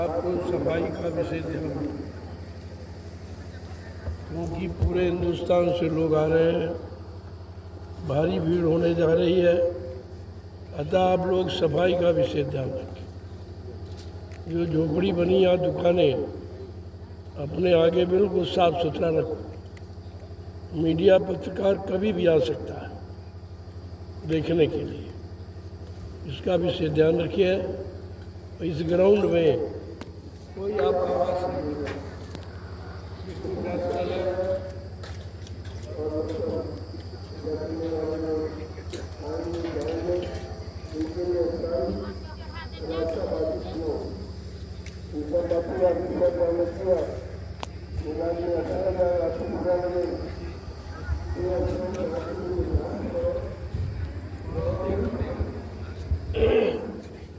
आपको सफाई का विषय ध्यान रखना, क्योंकि पूरे हिंदुस्तान से लोग आ रहे हैं, भारी भीड़ होने जा रही है। अतः आप लोग सफाई का विशेष ध्यान रखें। जो झोपड़ी बनी या दुकानें, अपने आगे बिल्कुल साफ सुथरा रखो। मीडिया पत्रकार कभी भी आ सकता है देखने के लिए, इसका विशेष ध्यान रखिए। इस ग्राउंड में कोई आप आवाज़ नहीं होगा।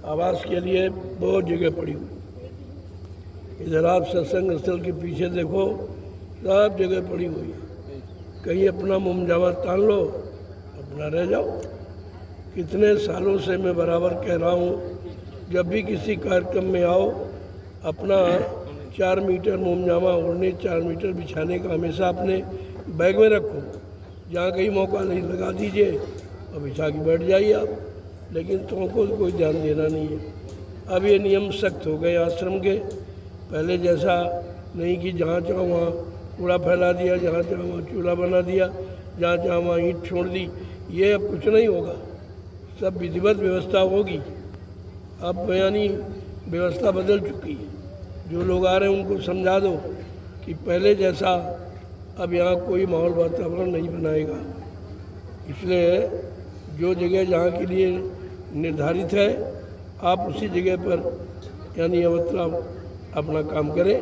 आवाज़ के लिए बहुत जगह पड़ी हुई। इधर आप सत्संग स्थल के पीछे देखो, सब जगह पड़ी हुई है। कहीं अपना मुमजामा तान लो, अपना रह जाओ। कितने सालों से मैं बराबर कह रहा हूँ, जब भी किसी कार्यक्रम में आओ, अपना 4 मीटर मुमजामा ओढ़ने, 4 मीटर बिछाने का हमेशा अपने बैग में रखो। जहाँ कहीं मौका नहीं लगा दीजिए और बिछा के बैठ जाइए आप, लेकिन तुमको कोई ध्यान देना नहीं है। अब ये नियम सख्त हो गए आश्रम के। पहले जैसा नहीं कि जहाँ चाहो वहाँ कूड़ा फैला दिया, जहाँ चाहो वहाँ चूल्हा बना दिया, जहाँ चाहो वहाँ ईंट छोड़ दी। ये अब कुछ नहीं होगा, सब विधिवत व्यवस्था होगी। अब यानी व्यवस्था बदल चुकी है। जो लोग आ रहे हैं उनको समझा दो कि पहले जैसा अब यहाँ कोई माहौल वातावरण नहीं बनाएगा। इसलिए जो जगह जहाँ के लिए निर्धारित है, आप उसी जगह पर यानी मतलब अपना काम करें।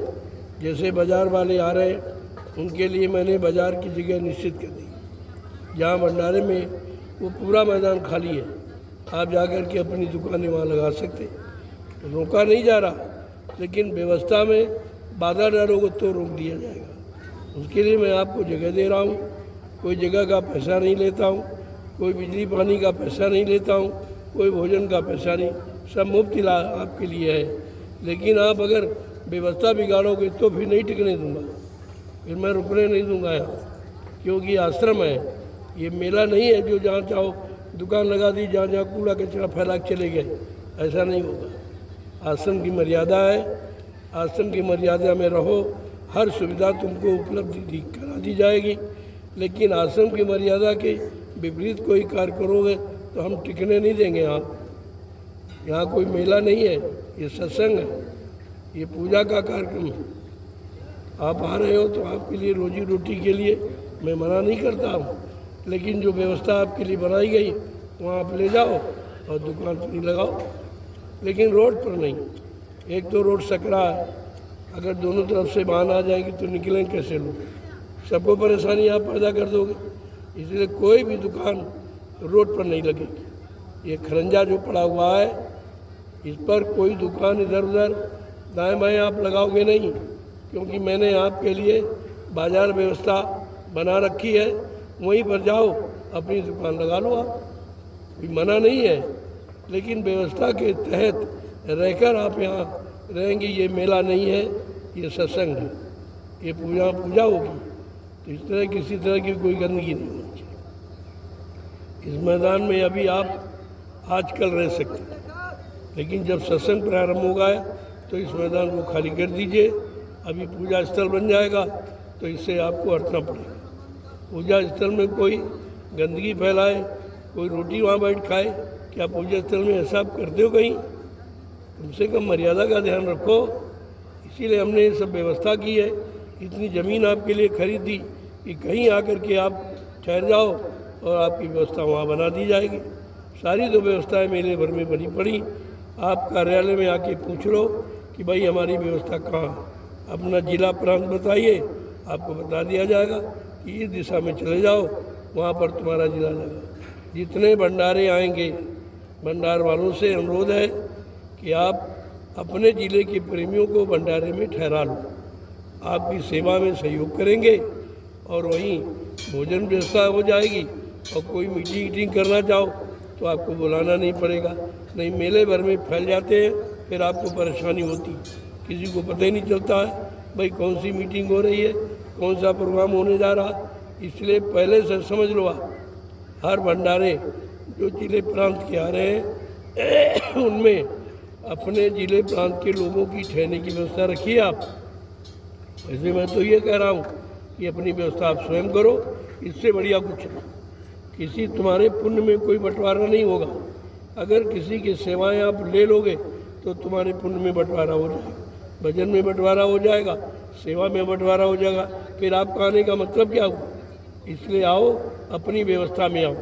जैसे बाज़ार वाले आ रहे हैं, उनके लिए मैंने बाज़ार की जगह निश्चित कर दी। जहाँ भंडारे में वो पूरा मैदान खाली है, आप जाकर के अपनी दुकानें वहाँ लगा सकते। रोका नहीं जा रहा, लेकिन व्यवस्था में बाधा डालोगे तो रोक दिया जाएगा। उसके लिए मैं आपको जगह दे रहा हूँ। कोई जगह का पैसा नहीं लेता हूँ, कोई बिजली पानी का पैसा नहीं लेता हूँ, कोई भोजन का पैसा नहीं, सब मुफ्त इलाज आपके लिए है। लेकिन आप अगर व्यवस्था बिगाड़ोगे तो फिर नहीं टिकने दूंगा, फिर मैं रुकने नहीं दूंगा यहाँ, क्योंकि आश्रम है, ये मेला नहीं है जो जहाँ चाहो दुकान लगा दी, जहाँ जहाँ कूड़ा कचरा फैला के चले गए। ऐसा नहीं होगा। आश्रम की मर्यादा है, आश्रम की मर्यादा में रहो, हर सुविधा तुमको उपलब्ध करा दी जाएगी। लेकिन आश्रम की मर्यादा के विपरीत कोई कार्य करोगे तो हम टिकने नहीं देंगे। यहाँ कोई मेला नहीं है, ये सत्संग है, ये पूजा का कार्यक्रम है। आप आ रहे हो तो आपके लिए रोजी रोटी के लिए मैं मना नहीं करता हूँ, लेकिन जो व्यवस्था आपके लिए बनाई गई वहाँ आप ले जाओ और दुकान पर नहीं लगाओ, लेकिन रोड पर नहीं। एक तो रोड सकरा है, अगर दोनों तरफ से वाहन आ जाएंगे तो निकलेंगे कैसे लोग? सबको परेशानी आप पैदा कर दोगे। इसलिए कोई भी दुकान रोड पर नहीं लगेगी। ये खरंजा जो पड़ा हुआ है, इस पर कोई दुकान इधर उधर दाएं बाएं आप लगाओगे नहीं, क्योंकि मैंने आपके लिए बाजार व्यवस्था बना रखी है। वहीं पर जाओ, अपनी दुकान लगा लो। आप कोई मना नहीं है, लेकिन व्यवस्था के तहत रहकर आप यहाँ रहेंगे। ये मेला नहीं है, ये सत्संग है, ये पूजा होगी। तो इस तरह किसी तरह की कोई गंदगी नहीं होनी चाहिए। इस मैदान में अभी आप आजकल रह सकते हैं, लेकिन जब सत्संग प्रारंभ होगा तो इस मैदान को खाली कर दीजिए। अभी पूजा स्थल बन जाएगा तो इससे आपको हटना पड़ेगा। पूजा स्थल में कोई गंदगी फैलाए, कोई रोटी वहाँ बैठ खाए, क्या पूजा स्थल में ऐसा आप करते हो? कहीं कम से कम मर्यादा का ध्यान रखो। इसीलिए हमने ये सब व्यवस्था की है। इतनी ज़मीन आपके लिए खरीदी कि कहीं आकर के आप ठहर जाओ और आपकी व्यवस्था वहाँ बना दी जाएगी। सारी तो व्यवस्थाएं मेले भर में बनी पड़ी। आप कार्यालय में आके पूछ लो कि भाई हमारी व्यवस्था कहाँ है, अपना जिला प्रांत बताइए, आपको बता दिया जाएगा कि इस दिशा में चले जाओ, वहाँ पर तुम्हारा जिला लगा। जितने भंडारे आएंगे, भंडार वालों से अनुरोध है कि आप अपने ज़िले के प्रेमियों को भंडारे में ठहरा लो। आपकी सेवा में सहयोग करेंगे और वहीं भोजन व्यवस्था हो जाएगी। और कोई मीटिंग करना चाहो तो आपको बुलाना नहीं पड़ेगा। नहीं मेले भर में फैल जाते हैं, फिर आपको परेशानी होती। किसी को पता ही नहीं चलता है भाई कौन सी मीटिंग हो रही है, कौन सा प्रोग्राम होने जा रहा। इसलिए पहले से समझ लो आप, हर भंडारे जो जिले प्रांत के आ रहे हैं उनमें अपने जिले प्रांत के लोगों की ठहरने की व्यवस्था रखिए आप। वैसे मैं तो ये कह रहा हूँ कि अपनी व्यवस्था आप स्वयं करो, इससे बढ़िया कुछ नहीं। किसी तुम्हारे पुण्य में कोई बंटवारा नहीं होगा। अगर किसी की सेवाएं आप ले लोगे तो तुम्हारे पुण्य में बंटवारा हो जाएगा, भजन में बंटवारा हो जाएगा, सेवा में बंटवारा हो जाएगा, फिर आपका आने का मतलब क्या हुआ। इसलिए आओ, अपनी व्यवस्था में आओ।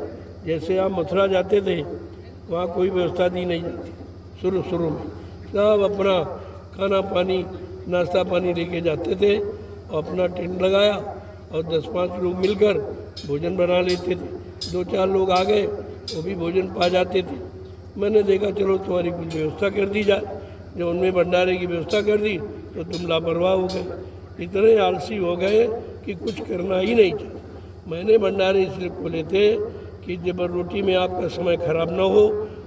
जैसे आप मथुरा जाते थे, वहाँ कोई व्यवस्था दी नहीं जाती, शुरू में सब अपना खाना पानी नाश्ता पानी लेके जाते थे और अपना टेंट लगाया और 10-5 लोग मिलकर भोजन बना लेते थे। 2-4 लोग आ गए, वो भी भोजन पा जाते थे। मैंने देखा चलो तुम्हारी कुछ व्यवस्था कर दी जाए। जब उनमें भंडारे की व्यवस्था कर दी तो तुम लापरवाह हो गए, इतने आलसी हो गए कि कुछ करना ही नहीं चाहिए। मैंने भंडारे इसलिए खोले थे कि जब रोटी में आपका समय खराब ना हो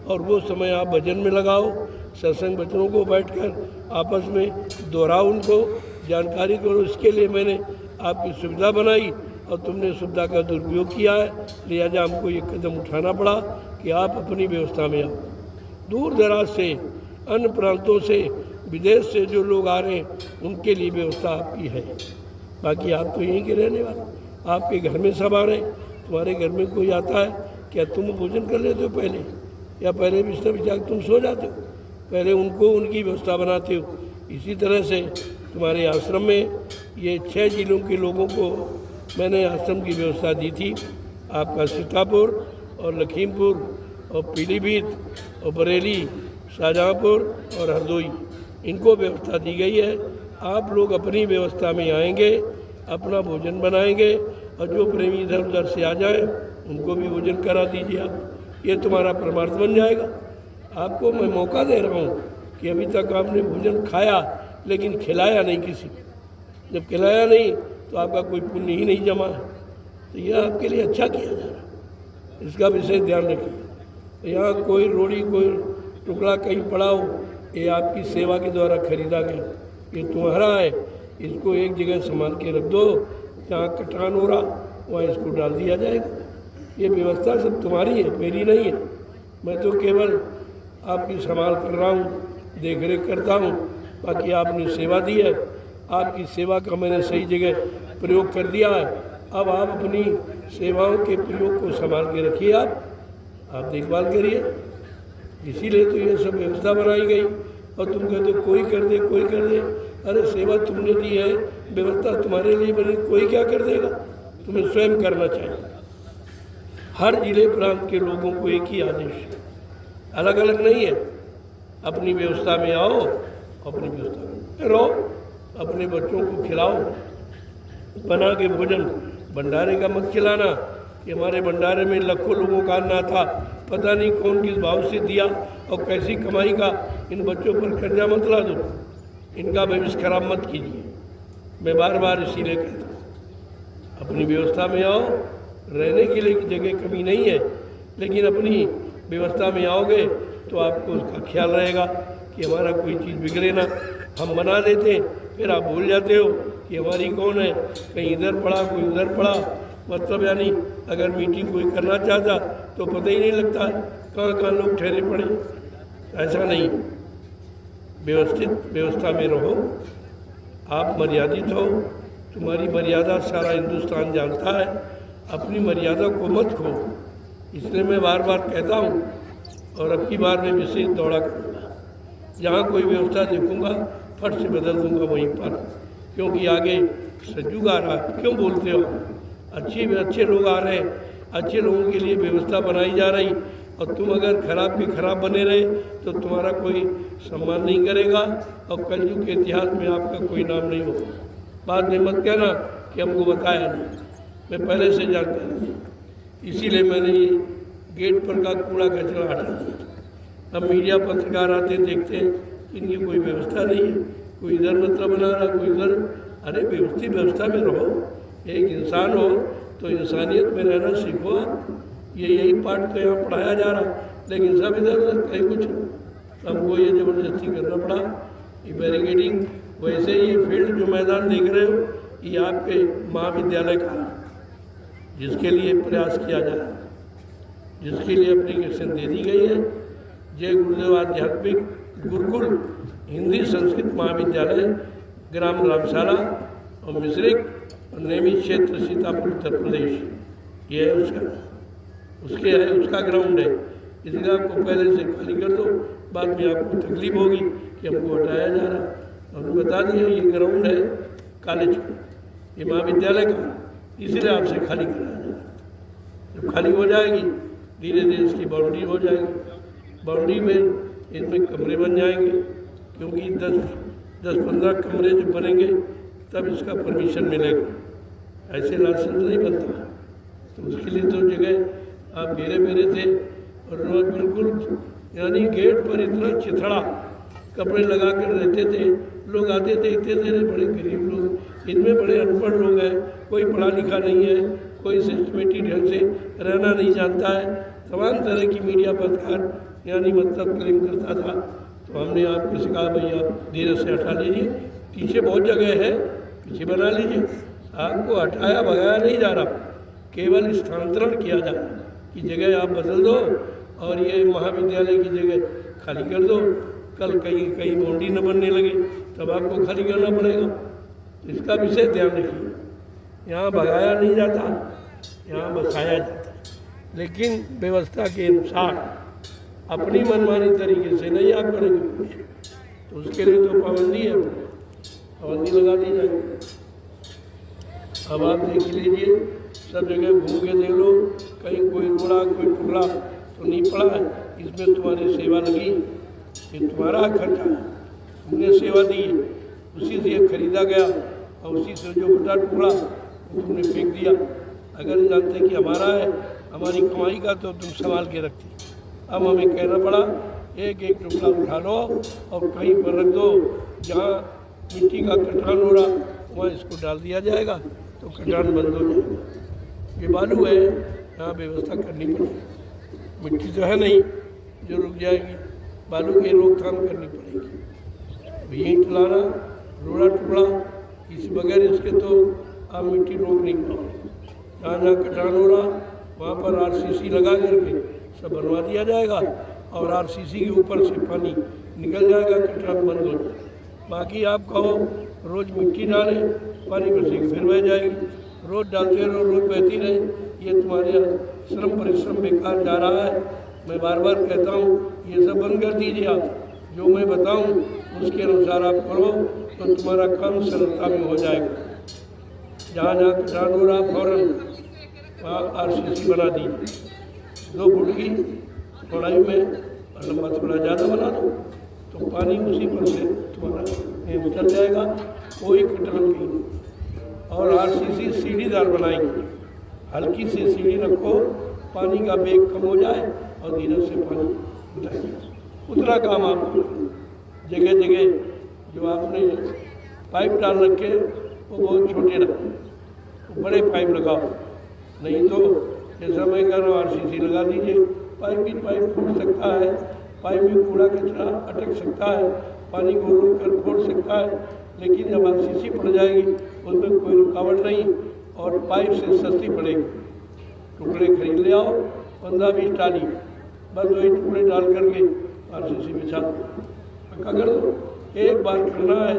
और वो समय आप भजन में लगाओ, सत्संग वचनों को बैठकर आपस में दोहराओ, उनको जानकारी करो। इसके लिए मैंने आपकी सुविधा बनाई और तुमने सुविधा का दुरुपयोग किया है, लिहाजा हमको ये कदम उठाना पड़ा कि आप अपनी व्यवस्था में आओ। दूर दराज से, अन्य प्रांतों से, विदेश से जो लोग आ रहे हैं उनके लिए व्यवस्था आपकी है। बाकी आप तो यहीं के रहने वाले, आपके घर में सब आ रहे हैं। तुम्हारे घर में कोई आता है क्या तुम भोजन कर लेते हो पहले, या पहले बिस्तर बिछा के तुम सो जाते हो? पहले उनको उनकी व्यवस्था बनाते हो। इसी तरह से तुम्हारे आश्रम में ये 6 जिलों के लोगों को मैंने आश्रम की व्यवस्था दी थी। आपका सीतापुर और लखीमपुर और पीलीभीत और बरेली, शाहजहाँपुर और हरदोई, इनको व्यवस्था दी गई है। आप लोग अपनी व्यवस्था में आएंगे, अपना भोजन बनाएंगे और जो प्रेमी इधर उधर से आ जाए उनको भी भोजन करा दीजिए आप। ये तुम्हारा परमार्थ बन जाएगा। आपको मैं मौका दे रहा हूँ कि अभी तक आपने भोजन खाया लेकिन खिलाया नहीं किसी को। जब खिलाया नहीं तो आपका कोई पुण्य ही नहीं जमा है। तो यह आपके लिए अच्छा किया जा रहा है, इसका विशेष ध्यान रखिए। यहाँ कोई रोड़ी, कोई टुकड़ा कहीं पड़ा हो, ये आपकी सेवा के द्वारा खरीदा गया, ये तुम्हारा है। इसको एक जगह संभाल के रख दो, जहाँ कटान हो रहा वहाँ इसको डाल दिया जाएगा। ये व्यवस्था सब तुम्हारी है, मेरी नहीं है। मैं तो केवल आपकी संभाल कर रहा हूँ, देख रेख करता हूँ। बाकी आपने सेवा दी है, आपकी सेवा का मैंने सही जगह प्रयोग कर दिया है। अब आप अपनी सेवाओं के प्रयोग को संभाल के रखिए, आप देखभाल करिए। इसीलिए तो ये सब व्यवस्था बनाई गई। और तुम कहते हो कोई कर दे, कोई कर दे। अरे सेवा तुमने दी है, व्यवस्था तुम्हारे लिए बनी, कोई क्या कर देगा? तुम्हें स्वयं करना चाहिए। हर जिले प्रांत के लोगों को एक ही आदेश है, अलग अलग नहीं है। अपनी व्यवस्था में आओ, अपनी व्यवस्था में रहो, अपने बच्चों को खिलाओ बना के भोजन। भंडारे का मत खिलाना कि हमारे भंडारे में लाखों लोगों का अन्ना था, पता नहीं कौन किस भाव से दिया और कैसी कमाई का। इन बच्चों पर कर्जा मत ला दो, इनका भविष्य खराब मत कीजिए। मैं बार बार इसीलिए कहता हूँ अपनी व्यवस्था में आओ। रहने के लिए जगह कमी नहीं है, लेकिन अपनी व्यवस्था में आओगे तो आपको उसका ख्याल रहेगा कि हमारा कोई चीज़ बिगड़े ना। हम बना देते हैं, फिर आप भूल जाते हो कि हमारी कौन है, कहीं इधर पड़ा कोई उधर पड़ा। मतलब यानी अगर मीटिंग कोई करना चाहता तो पता ही नहीं लगता कहाँ कहाँ लोग ठहरे पड़े। ऐसा नहीं, व्यवस्थित व्यवस्था में रहो। आप मर्यादित हो, तुम्हारी मर्यादा सारा हिंदुस्तान जानता है। अपनी मर्यादा को मत खो। इसलिए मैं बार बार कहता हूँ और अब की बार मैं विशेष दौड़ा करूँगा। जहाँ कोई व्यवस्था देखूँगा फट से बदल दूँगा वहीं पर, क्योंकि आगे सज्जू आ रहा। क्यों बोलते हो? अच्छे लोग आ रहे हैं, अच्छे लोगों के लिए व्यवस्था बनाई जा रही, और तुम अगर खराब के खराब बने रहे तो तुम्हारा कोई सम्मान नहीं करेगा और कलयुग के इतिहास में आपका कोई नाम नहीं होगा। बाद में मत कहना कि हमको बताया नहीं, मैं पहले से जानता नहीं। इसीलिए मैंने ये गेट पर का कूड़ा कचरा हटा दिया। अब मीडिया पत्रकार आते देखते हैं इनकी कोई व्यवस्था नहीं है, कोई इधर मतलब बना रहा, कोई उधर। अरे व्यवस्थित व्यवस्था में रहो, एक इंसान हो तो इंसानियत में रहना सीखो। यही पाठ तो यहाँ पढ़ाया जा रहा, लेकिन सब इधर उधर कहीं कुछ। हमको ये ज़बरदस्ती करना पड़ा। ये बैरिकेडिंग, वैसे ही फील्ड जो मैदान देख रहे हो ये आपके महाविद्यालय का, जिसके लिए प्रयास किया जा रहा है, जिसके लिए एप्लीकेशन दे दी गई है। जय गुरुदेव आध्यात्मिक गुरुकुल हिंदी संस्कृत महाविद्यालय, ग्राम रामशाला और मिश्रिक और नेमी क्षेत्र सीतापुर उत्तर प्रदेश, ये है उसका ग्राउंड है। इसलिए आपको पहले से खाली कर दो, बाद में आपको तकलीफ होगी कि हमको हटाया जा रहा है। हमने बता दिया ये ग्राउंड है कॉलेज का, ये महाविद्यालय का, इसलिए आपसे खाली कराया जा रहा है। जब खाली हो जाएगी धीरे धीरे इसकी बाउंड्री हो जाएगी। बाउंड्री में इनमें कमरे बन जाएंगे, क्योंकि 10-15 कमरे जो बनेंगे तब इसका परमिशन मिलेगा, ऐसे लाइसेंस नहीं बनता। तो उसके लिए तो जगह आप घेरे मेरे थे और रोज बिल्कुल यानी गेट पर इतना चिथड़ा कपड़े लगा कर रहते थे, लोग आते थे, इतने थे बड़े गरीब लोग, इनमें बड़े अनपढ़ लोग हैं, कोई पढ़ा लिखा नहीं है, कोई सिस्टमेटिक ढंग से रहना नहीं जानता है, तमाम तरह की मीडिया पत्रकार यानी मतलब क्लेम करता था। तो हमने आपको सिखा भाई आप धीरे से हटा लीजिए, पीछे बहुत जगह है, पीछे बना लीजिए। आपको हटाया भगाया नहीं जा रहा, केवल स्थानांतरण किया जा रहा कि जगह आप बदल दो और ये महाविद्यालय की जगह खाली कर दो। कल कहीं बाउंड्री न बनने लगे तब आपको खाली करना पड़ेगा। तो इसका विशेष ध्यान रखिए। यहाँ भगाया नहीं जाता, यहाँ बसाया जाता है, लेकिन व्यवस्था के अनुसार, अपनी मनमानी तरीके से नहीं आप करेंगे। तो उसके लिए तो पाबंदी है, पाबंदी लगा दी जाएगी। अब आप देख लीजिए, सब जगह घूम के देख लो, कहीं कोई रोड़ा कोई टुकड़ा तो नहीं पड़ा है। इसमें तुम्हारी सेवा लगी, ये तुम्हारा खर्चा है, तुमने सेवा दी है, उसी से ये खरीदा गया और उसी से जो बटा टुकड़ा वो तुमने फेंक दिया। अगर जानते कि हमारा है, हमारी कमाई का, तो तुम संभाल के रखते। अब हमें कहना पड़ा एक एक टुकड़ा उठा लो और कहीं पर रख दो, जहाँ मिट्टी का कटान हो रहा वहाँ इसको डाल दिया जाएगा, तो कटान बंद हो जाएगा। ये बालू है, यहाँ व्यवस्था करनी पड़ेगी। मिट्टी तो है नहीं जो रुक जाएगी, बालू की रोकथाम करनी पड़ेगी। ईंट लाना, रोड़ा टुकड़ा, इस बगैर इसके तो आप मिट्टी रोक नहीं पाओगे। जहाँ जहाँ कटान हो रहा वहाँ पर आरसीसी लगा करके सब बनवा दिया जाएगा और आरसीसी के ऊपर से पानी निकल जाएगा, कटान बंद हो जाएगा। बाकी आप कहो रोज़ मिट्टी डालें, पानी पर से फिर बह जाएगी, रोज़ डालते रहो, रोज़ बहती रहे, ये तुम्हारे श्रम परिश्रम बेकार जा रहा है। मैं बार बार कहता हूँ ये सब बंद कर दीजिए। आप जो मैं बताऊँ उसके अनुसार आप करो तो तुम्हारा काम सरलता में हो जाएगा। जहाँ जहाँ कटान हो रहा फौरन वहाँ आरसीसी बना दीजिए, 2 फुट की चौड़ाई में और लंबा थोड़ा ज़्यादा बना दो, तो पानी उसी पर से तुम्हारा निकल जाएगा, कोई कटान नहीं। और आरसीसी सीढ़ीदार बनाएंगे, हल्की सी सीढ़ी रखो, पानी का वेग कम हो जाए और धीरे से पानी उठाइए। उतना काम आप जगह जगह जो आपने पाइप डाल रखे वो बहुत छोटे रखें, तो बड़े पाइप लगाओ, नहीं तो जैसा मैं कह रहा हूँ आरसीसी लगा दीजिए। पाइप फूट सकता है, पाइप में कूड़ा कचरा अटक सकता है, पानी को रोक कर फोड़ सकता है, लेकिन जब आरसीसी पड़ जाएगी उसमें कोई रुकावट नहीं और पाइप से सस्ती पड़ेगी। टुकड़े खरीद ले आओ, 15-20 टाली, बस वही टुकड़े डाल करके आरसीसी बिछा दो, पक्का कर दो। एक बार करना है,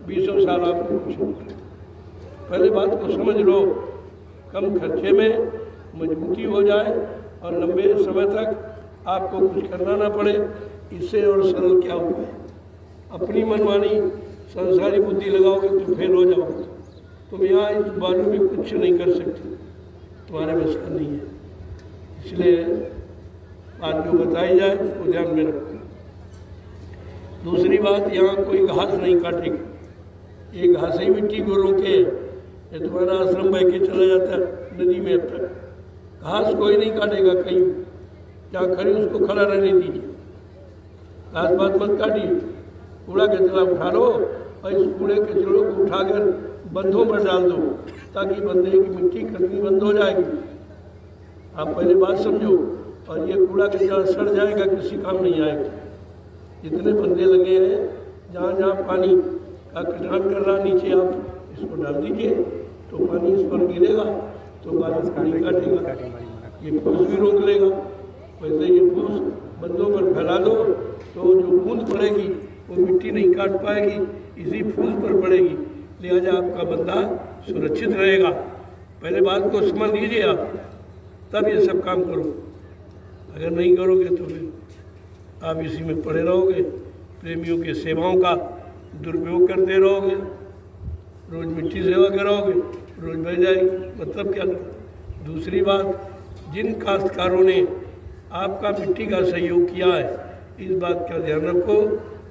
20 साल आपको कुछ नहीं करें। पहले बात को समझ लो, कम खर्चे में मजबूती हो जाए और लंबे समय तक आपको कुछ करना ना पड़े, इससे और सरल क्या होता है। अपनी मनमानी संसारी बुद्धि लगाओगे तो फेल हो जाओगे। तुम यहाँ इस बारे में कुछ नहीं कर सकते, तुम्हारे बस का नहीं है। इसलिए बात जो बताई जाए उसको ध्यान में रखो। दूसरी बात, यहाँ कोई घास नहीं काटेगी, ये घास ही मिट्टी को रोके। ये तुम्हारा आश्रम बह के चला जाता है नदी में, अब तक घास कोई नहीं काटेगा। कहीं जहाँ खड़ी उसको खड़ा रहने दीजिए, घास बात मत काटिए। कूड़ा कचरा उठा लो और इस कूड़े कचरों को उठाकर बंधों पर डाल दो, ताकि बंधे की मिट्टी कटनी बंद हो जाएगी। आप पहले बात समझो, और ये कूड़ा कचरा सड़ जाएगा, किसी काम नहीं आएगा। जितने बंदे लगे हैं जहाँ जहाँ पानी का कटान कर रहा नीचे आप इसको डाल दीजिए, तो पानी इस पर गिरेगा तो बारिश नहीं काटेगा, ये फूस भी रोक लेगा। वैसे ये फूस बंदों पर फैला दो तो जो बूंद पड़ेगी वो मिट्टी नहीं काट पाएगी, इसी फूस पर पड़ेगी, लिहाजा आपका बंदा सुरक्षित रहेगा। पहले बात को समझ लीजिए आप, तब ये सब काम करो। अगर नहीं करोगे तो फिर आप इसी में पड़े रहोगे, प्रेमियों के सेवाओं का दुरुपयोग करते रहोगे, रोज़ मिट्टी सेवा कराओगे, रोज़ बह जाएगी, मतलब क्या। दूसरी बात, जिन काश्तकारों ने आपका मिट्टी का सहयोग किया है, इस बात का ध्यान रखो,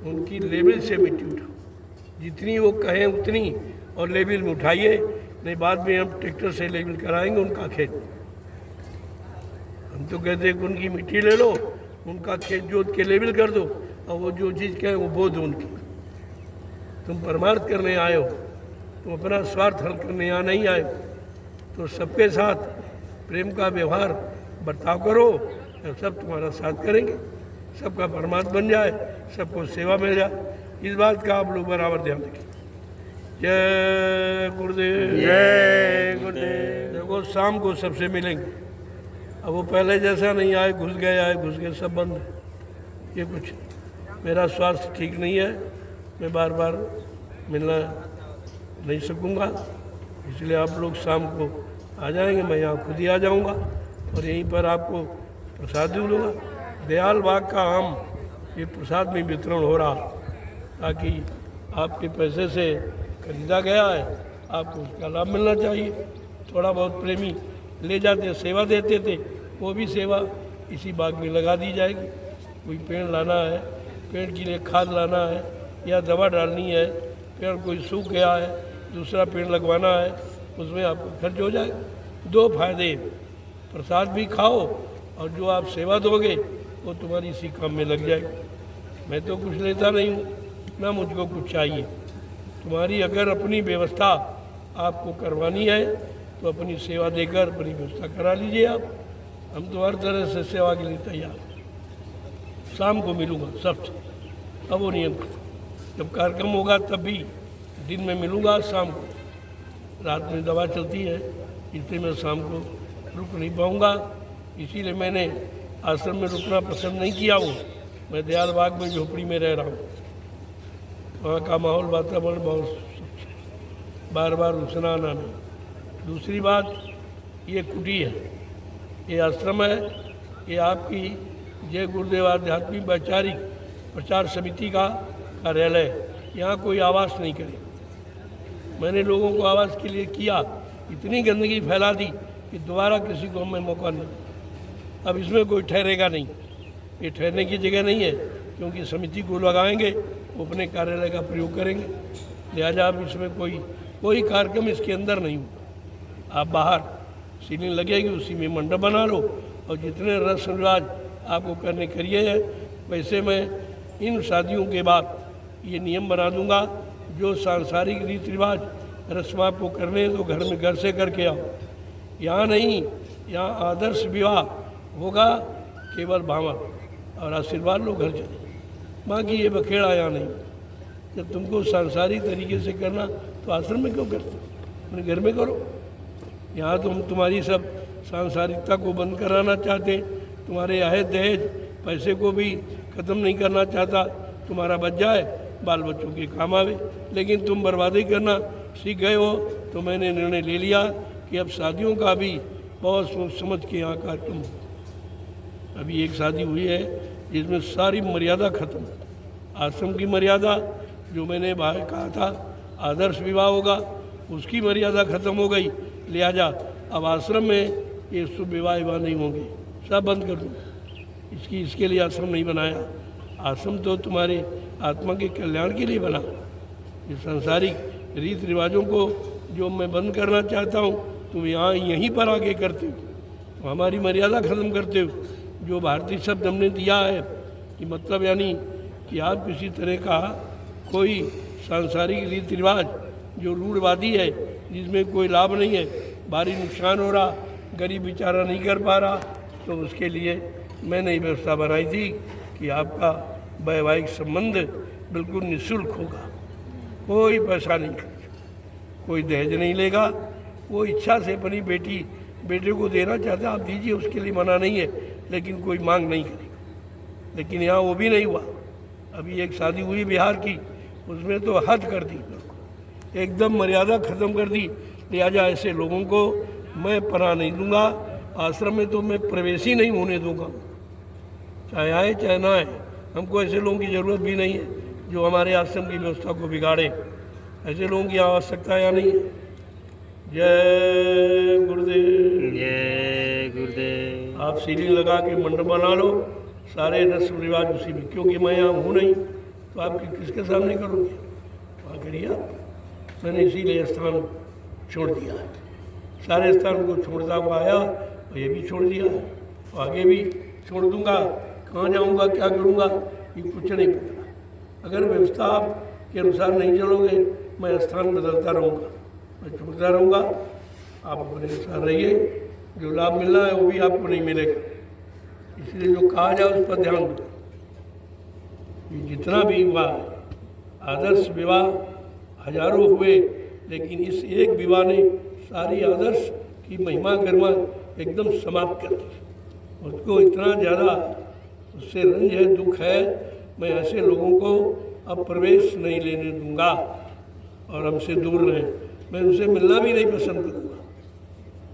उनकी लेवल से मिट्टी उठाओ, जितनी वो कहें उतनी, और लेवल में उठाइए, नहीं बाद में हम ट्रैक्टर से लेवल कराएंगे उनका खेत। हम तो कहते हैं कि उनकी मिट्टी ले लो, उनका खेत जोत के लेवल कर दो, और वो जो चीज़ कहें वो बो दो उनकी। तुम परमार्थ करने आए हो, तुम अपना स्वार्थ हल करने यहाँ नहीं आए, तो सबके साथ प्रेम का व्यवहार बर्ताव करो, और सब तुम्हारा साथ करेंगे, सबका परमार्थ बन जाए, सबको सेवा मिल जाए। इस बात का आप लोग बराबर ध्यान रखें। जय गुरुदेव, जय गुरुदेव। देखो शाम को सबसे मिलेंगे, अब वो पहले जैसा नहीं आए घुस गए, सब बंद है। ये कुछ मेरा स्वास्थ्य ठीक नहीं है, मैं बार बार मिलना नहीं सकूँगा, इसलिए आप लोग शाम को आ जाएंगे, मैं यहाँ खुद ही आ जाऊँगा और यहीं पर आपको प्रसाद भी दूँगा। दयाल बाग का आम ये प्रसाद में वितरण हो रहा, ताकि आपके पैसे से खरीदा गया है, आपको उसका लाभ मिलना चाहिए। थोड़ा बहुत प्रेमी ले जाते, सेवा देते थे, वो भी सेवा इसी बाग में लगा दी जाएगी। कोई पेड़ लाना है, पेड़ के लिए खाद लाना है या दवा डालनी है, पेड़ कोई सूख गया है, दूसरा पेड़ लगवाना है, उसमें आपका खर्च हो जाएगा। दो फायदे, प्रसाद भी खाओ और जो आप सेवा दोगे वो तुम्हारी इसी काम में लग जाएगी। मैं तो कुछ लेता नहीं हूँ, ना मुझको कुछ चाहिए। तुम्हारी अगर अपनी व्यवस्था आपको करवानी है तो अपनी सेवा देकर अपनी व्यवस्था करा लीजिए आप, हम तो हर तरह से सेवा के लिए तैयार हैं। शाम को मिलूँगा सबसे, अब वो नियम जब कार्यक्रम होगा तब भी दिन में मिलूँगा, शाम को रात में दवा चलती है, इसलिए मैं शाम को रुक नहीं पाऊँगा। इसीलिए मैंने आश्रम में रुकना पसंद नहीं किया हूँ। मैं दयाल बाग में झोपड़ी में रह रहा हूँ, वहाँ का माहौल वातावरण बहुत बार बार रुसना आना नहीं। दूसरी बात, ये कुटी है, ये आश्रम है, ये आपकी जय गुरुदेव आध्यात्मिक वैचारिक प्रचार समिति का कार्यालय है। यहाँ कोई आवास नहीं करे। मैंने लोगों को आवास के लिए किया, इतनी गंदगी फैला दी कि दोबारा किसी को मैं मौका नहीं। अब इसमें कोई ठहरेगा नहीं, ये ठहरने की जगह नहीं है, क्योंकि समिति को लगाएंगे, वो अपने कार्यालय का प्रयोग करेंगे। लिहाजा अब इसमें कोई कार्यक्रम इसके अंदर नहीं होगा। आप बाहर सीलिंग लगेगी, उसी में मंडप बना लो और जितने रस्म रिवाज आपको करने करिए। वैसे मैं इन शादियों के बाद ये नियम बना दूंगा, जो सांसारिक रीति रिवाज रस्म आपको करने हैं तो घर से करके आओ, यहाँ नहीं। यहाँ आदर्श विवाह होगा, केवल भावक और आशीर्वाद लो, घर चले। बाकी ये बखेड़ा यहाँ नहीं। जब तुमको सांसारिक तरीके से करना तो आश्रम में क्यों करते, अपने घर में करो। यहाँ तो हम तुम्हारी सब सांसारिकता को बंद कराना चाहते, तुम्हारे आहेज दहेज पैसे को भी ख़त्म नहीं करना चाहता। तुम्हारा बच जाए, बाल बच्चों के काम आवे, लेकिन तुम बर्बादी करना सीख गए हो। तो मैंने निर्णय ले लिया कि अब शादियों का भी बहुत सोच समझ के यहाँ कार्यक्रम हो। अभी एक शादी हुई है जिसमें सारी मर्यादा खत्म, आश्रम की मर्यादा जो मैंने बाहर कहा था आदर्श विवाह होगा, उसकी मर्यादा खत्म हो गई। लिहाजा अब आश्रम में ये शुभ विवाह नहीं होंगे, सब बंद कर दो। इसके लिए आश्रम नहीं बनाया। आश्रम तो तुम्हारे आत्मा के कल्याण के लिए बना। ये सांसारिक रीति रिवाजों को जो मैं बंद करना चाहता हूँ, तुम यहाँ यहीं पर आके करते हो, तो हमारी मर्यादा ख़त्म करते हो। जो भारतीय शब्द हमने दिया है कि मतलब यानी कि आप किसी तरह का कोई सांसारिक रीति रिवाज जो रूढ़वादी है, जिसमें कोई लाभ नहीं है, भारी नुकसान हो रहा, गरीब बेचारा नहीं कर पा रहा, तो उसके लिए मैंने व्यवस्था बनाई थी कि आपका वैवाहिक संबंध बिल्कुल निःशुल्क होगा, कोई पैसा नहीं खर्च, कोई दहेज नहीं लेगा। वो इच्छा से अपनी बेटे को देना चाहता है, आप दीजिए, उसके लिए मना नहीं है, लेकिन कोई मांग नहीं करेगा। लेकिन यहाँ वो भी नहीं हुआ। अभी एक शादी हुई बिहार की, उसमें तो हद कर दी, एकदम मर्यादा ख़त्म कर दी। लिहाजा ऐसे लोगों को मैं पनाह नहीं दूंगा, आश्रम में तो मैं प्रवेश ही नहीं होने दूंगा, चाहे आए चाहे ना आए। हमको ऐसे लोगों की ज़रूरत भी नहीं है जो हमारे आश्रम की व्यवस्था को बिगाड़े। ऐसे लोगों की आवश्यकता यहाँ नहीं है। जय गुरुदेव। जय गुरुदेव। आप सीढ़ी लगा के मंडप बना लो, सारे रस्म रिवाज उसी में, क्योंकि मैं यहाँ हूँ नहीं तो आप किसके सामने करोगे, वहाँ करिए आप। मैंने इसीलिए स्थान छोड़ दिया है, सारे स्थान को छोड़ता हुआ आया और ये भी छोड़ दिया, आगे भी छोड़ दूंगा। कहाँ जाऊंगा, क्या करूंगा, ये कुछ नहीं पता। अगर व्यवस्था के अनुसार नहीं चलोगे, मैं स्थान बदलता रहूँगा, मैं छोड़ता रहूँगा। आप अपने अनुसार रहिए, जो लाभ मिलना है वो भी आपको नहीं मिलेगा। इसलिए जो कहा जाए उस पर ध्यान दो। ये जितना भी हुआ है, आदर्श विवाह हजारों हुए, लेकिन इस एक विवाह ने सारी आदर्श की महिमा गरिमा एकदम समाप्त कर दी। उसको इतना ज़्यादा उससे रंज है, दुख है, मैं ऐसे लोगों को अब प्रवेश नहीं लेने दूंगा और हमसे दूर रहें। मैं उनसे मिलना भी नहीं पसंद करूँगा,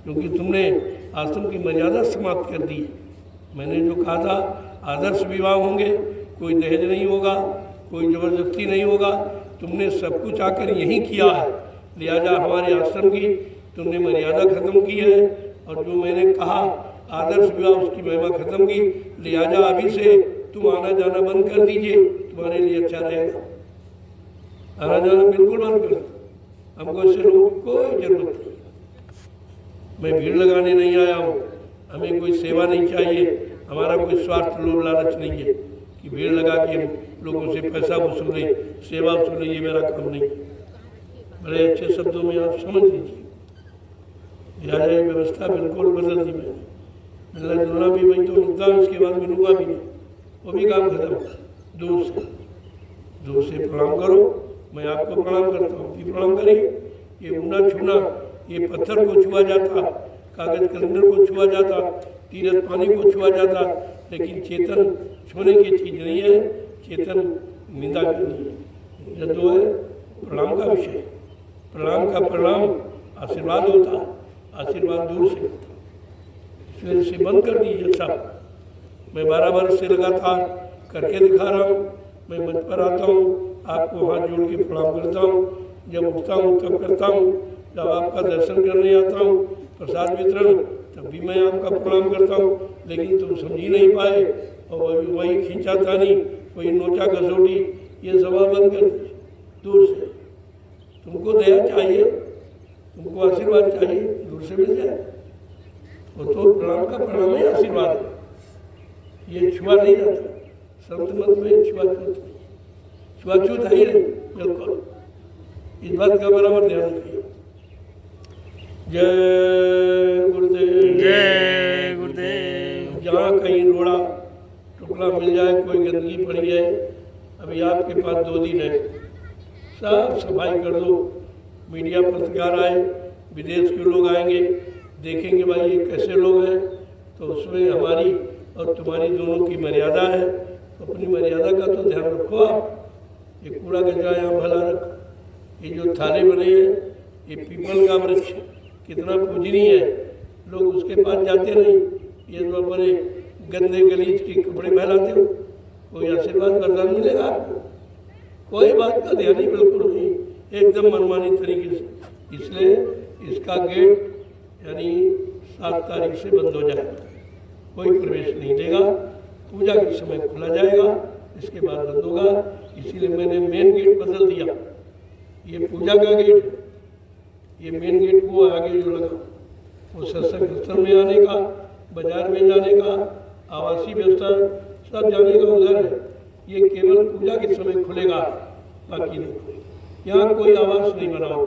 क्योंकि तुमने आश्रम की मर्यादा समाप्त कर दी है। मैंने जो कहा था आदर्श विवाह होंगे, कोई दहेज नहीं होगा, कोई ज़बरदस्ती नहीं होगा, तुमने सब कुछ आकर यही किया है। लिहाजा हमारे आश्रम की तुमने मर्यादा ख़त्म की है, और जो मैंने कहा आदर्श विवाह उसकी महिमा ख़त्म की। लिहाजा अभी से तुम आना जाना बंद कर दीजिए, तुम्हारे लिए अच्छा रहेगा। आना जाना बिल्कुल बंद कर दो, हमको ऐसे लोगों की कोई ज़रूरत नहीं। मैं भीड़ लगाने नहीं आया हूँ, हमें कोई सेवा नहीं चाहिए, हमारा कोई स्वार्थ लोभ लालच नहीं है कि भीड़ लगा के हम लोगों से पैसा वसूलें, सेवा वसूलें, ये मेरा काम नहीं है। बड़े अच्छे शब्दों में आप समझ लीजिए। लिहाजा ये व्यवस्था बिल्कुल बदल दी मैंने। मिलना जुलना भी वही तो मिलता है, इसके बाद मिलूंगा भी नहीं, वो भी काम खत्म। दूर से प्रणाम करो, मैं आपको प्रणाम करता हूँ, भी प्रणाम करिए। ये ऊना छूना, ये पत्थर को छुआ जाता, कागज कैलेंडर को छुआ जाता, तीरथ पानी को छुआ जाता, लेकिन चेतन छूने की चीज़ नहीं है, चेतन निंदा की नहीं है। यह तो है प्रणाम का विषय। प्रणाम का परिणाम आशीर्वाद होता, आशीर्वाद दूर से होता, इसलिए इसे बंद कर दीजिए साहब। मैं 12 वर्ष से लगातार करके दिखा रहा हूँ। मैं मंच पर आता हूँ, आपको हाथ जोड़ के प्रणाम करता हूँ, जब उठता हूँ तब करता हूँ, जब आपका दर्शन करने आता हूँ, प्रसाद वितरण, तब भी मैं आपका प्रणाम करता हूँ। लेकिन तुम समझ ही नहीं पाए, और वही खींचा तानी, वही नोचा घसोटी, ये सभा बंद कर दीजिए दूर से। तुमको दया चाहिए, तुमको आशीर्वाद चाहिए, दूर से मिल जाए। वो तो प्रणाम का प्रणाम ही आशीर्वाद है, ये छुआ नहीं जाता। संत मत में छुआछूत है ही नहीं, बिल्कुल। इस बात का बराबर ध्यान रखिए। जय गुरुदेव। जय गुरुदेव। जहाँ कहीं रोड़ा टुकड़ा मिल जाए, कोई गंदगी पड़ी है, अभी आपके पास 2 दिन है, सब सफाई कर दो। मीडिया पत्रकार आए, विदेश के लोग आएंगे, देखेंगे भाई ये कैसे लोग हैं, तो उसमें हमारी और तुम्हारी दोनों की मर्यादा है, तो अपनी मर्यादा का तो ध्यान रखो आप। ये कूड़ा कचरा यहाँ भला रखो। ये जो थाले बने हैं, ये पीपल का वृक्ष कितना पूजनीय है, लोग उसके पास जाते नहीं। ये तो बड़े गंदे गलीज के कपड़े फैलाते हो, कोई आशीर्वाद वरदान मिलेगा आपको? कोई बात का ध्यान ही बिल्कुल नहीं, एकदम मनमानी तरीके से। इसलिए इसका गेट यानी 7 तारीख से बंद हो जाएगा, कोई प्रवेश नहीं देगा। पूजा के समय खुला जाएगा, इसके बाद बंद होगा। इसीलिए मैंने मेन गेट बदल दिया। ये पूजा का गेट, ये मेन गेट वो आगे जो लगा, वो सत्संग स्थल में आने का, बाजार में जाने का, आवासीय व्यवस्था सब जाने का उधर है। ये केवल पूजा के समय खुलेगा, बाकी नहीं खुलेगा। यहाँ कोई आवास नहीं बनाओ।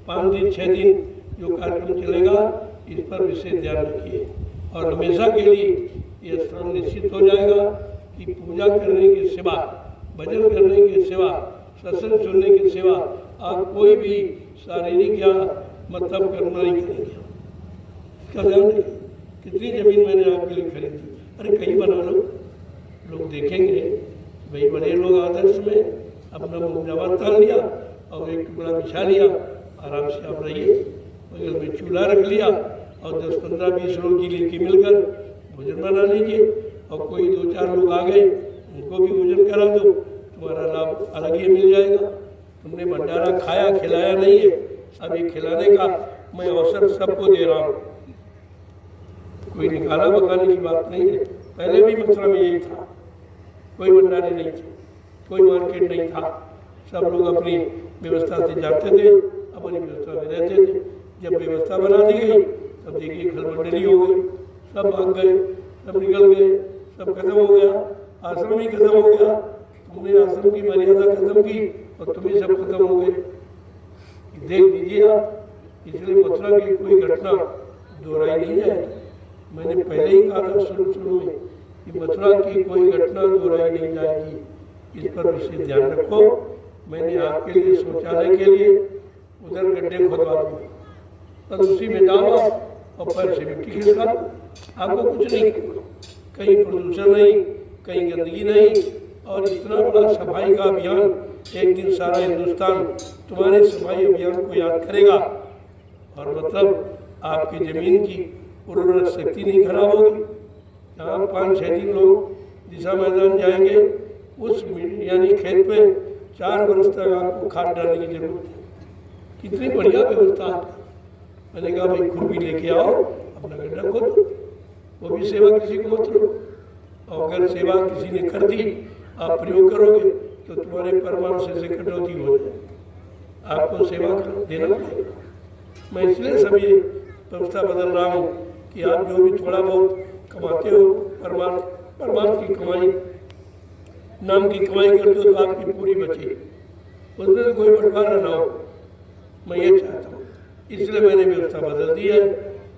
5 दिन 6 दिन जो कार्यक्रम चलेगा, इस पर विशेष ध्यान रखिए। और हमेशा के लिए ये स्थान निश्चित हो जाएगा कि पूजा करने के सिवा भजन करने के सिवा, सत्संग सुनने के सिवा आप कोई भी शारीरिक या मतलब कर्म नहीं करेंगे। इसका ध्यान रखिए। कितनी ज़मीन मैंने आपके लिए खरीदी, अरे कहीं बना लो, लोग देखेंगे भाई बड़े लोग आदर्श में अपना मुमजावा तान लिया और एक टुकड़ा बिछा लिया, आराम से आप रहिए, बगल में चूल्हा रख लिया और 10, 15, 20 लोग जिले के मिलकर भोजन बना लीजिए और कोई 2-4 लोग आ गए उनको भी भोजन करा दो, तुम्हारा लाभ अलग ही मिल जाएगा। तुमने भंडारा खाया खिलाया नहीं है, अब ये खिलाने का मैं अवसर सबको दे रहा हूँ। कोई निकाला बकाने की बात नहीं है, पहले भी मथुरा में यही था, कोई भंडारे नहीं थे, कोई मार्केट नहीं था, सब लोग अपनी व्यवस्था से जाते थे, अपनी व्यवस्था में रहते थे। जब व्यवस्था बना दी गई तब देखिए खलबंडली हो गई, सब भाग गए, सब निकल गए, सब खत्म हो गया, आश्रम ही खत्म हो गया। तुमने आश्रम की मर्यादा खत्म की और तुम ही सब खत्म हो गए। देख लीजिए आप, इसलिए मथुरा की कोई घटना दोहराई नहीं जाएगी। मैंने पहले ही कहा था शुरू में कि मथुरा की कोई घटना दोहराई नहीं जाएगी, इस पर विशेष ध्यान रखो। मैंने आपके लिए शौचालय के लिए उधर गड्ढे खुदवा दिए, बस उसी में जाओ और पैर से मिट्टी खिसका दो, आपको कुछ नहीं करना, कहीं प्रदूषण नहीं, कहीं गंदगी नहीं। और इतना बड़ा सफाई का अभियान, एक दिन सारा हिंदुस्तान तुम्हारे सफाई अभियान को याद करेगा और मतलब आपकी ज़मीन की उर्वरक शक्ति नहीं खराब होगी। यहाँ 5-6 दिन लोग दिशा मैदान जाएंगे, उस यानी खेत में 4 वर्ष तक आपको खाद डालने की जरूरत है। कितनी बढ़िया व्यवस्था है। मैंने कहा भाई खुरपी लेके आओ, अपना गड्ढा खोदो, वो भी सेवा किसी को मत लो। और अगर सेवा किसी ने कर दी, आप प्रयोग करोगे तो तुम्हारे परमाणु से कटौती हो जाए, आपको सेवा देना पड़ेगा। मैं इसलिए सब ये व्यवस्था बदल रहा हूँ कि आप जो भी थोड़ा बहुत कमाते हो, परमार्थ की कमाई, नाम की कमाई करते हो तो आपकी पूरी बचे, उसमें कोई बंटवारा ना हो। मैं ये चाहता हूँ, इसलिए मैंने व्यवस्था बदल दी है।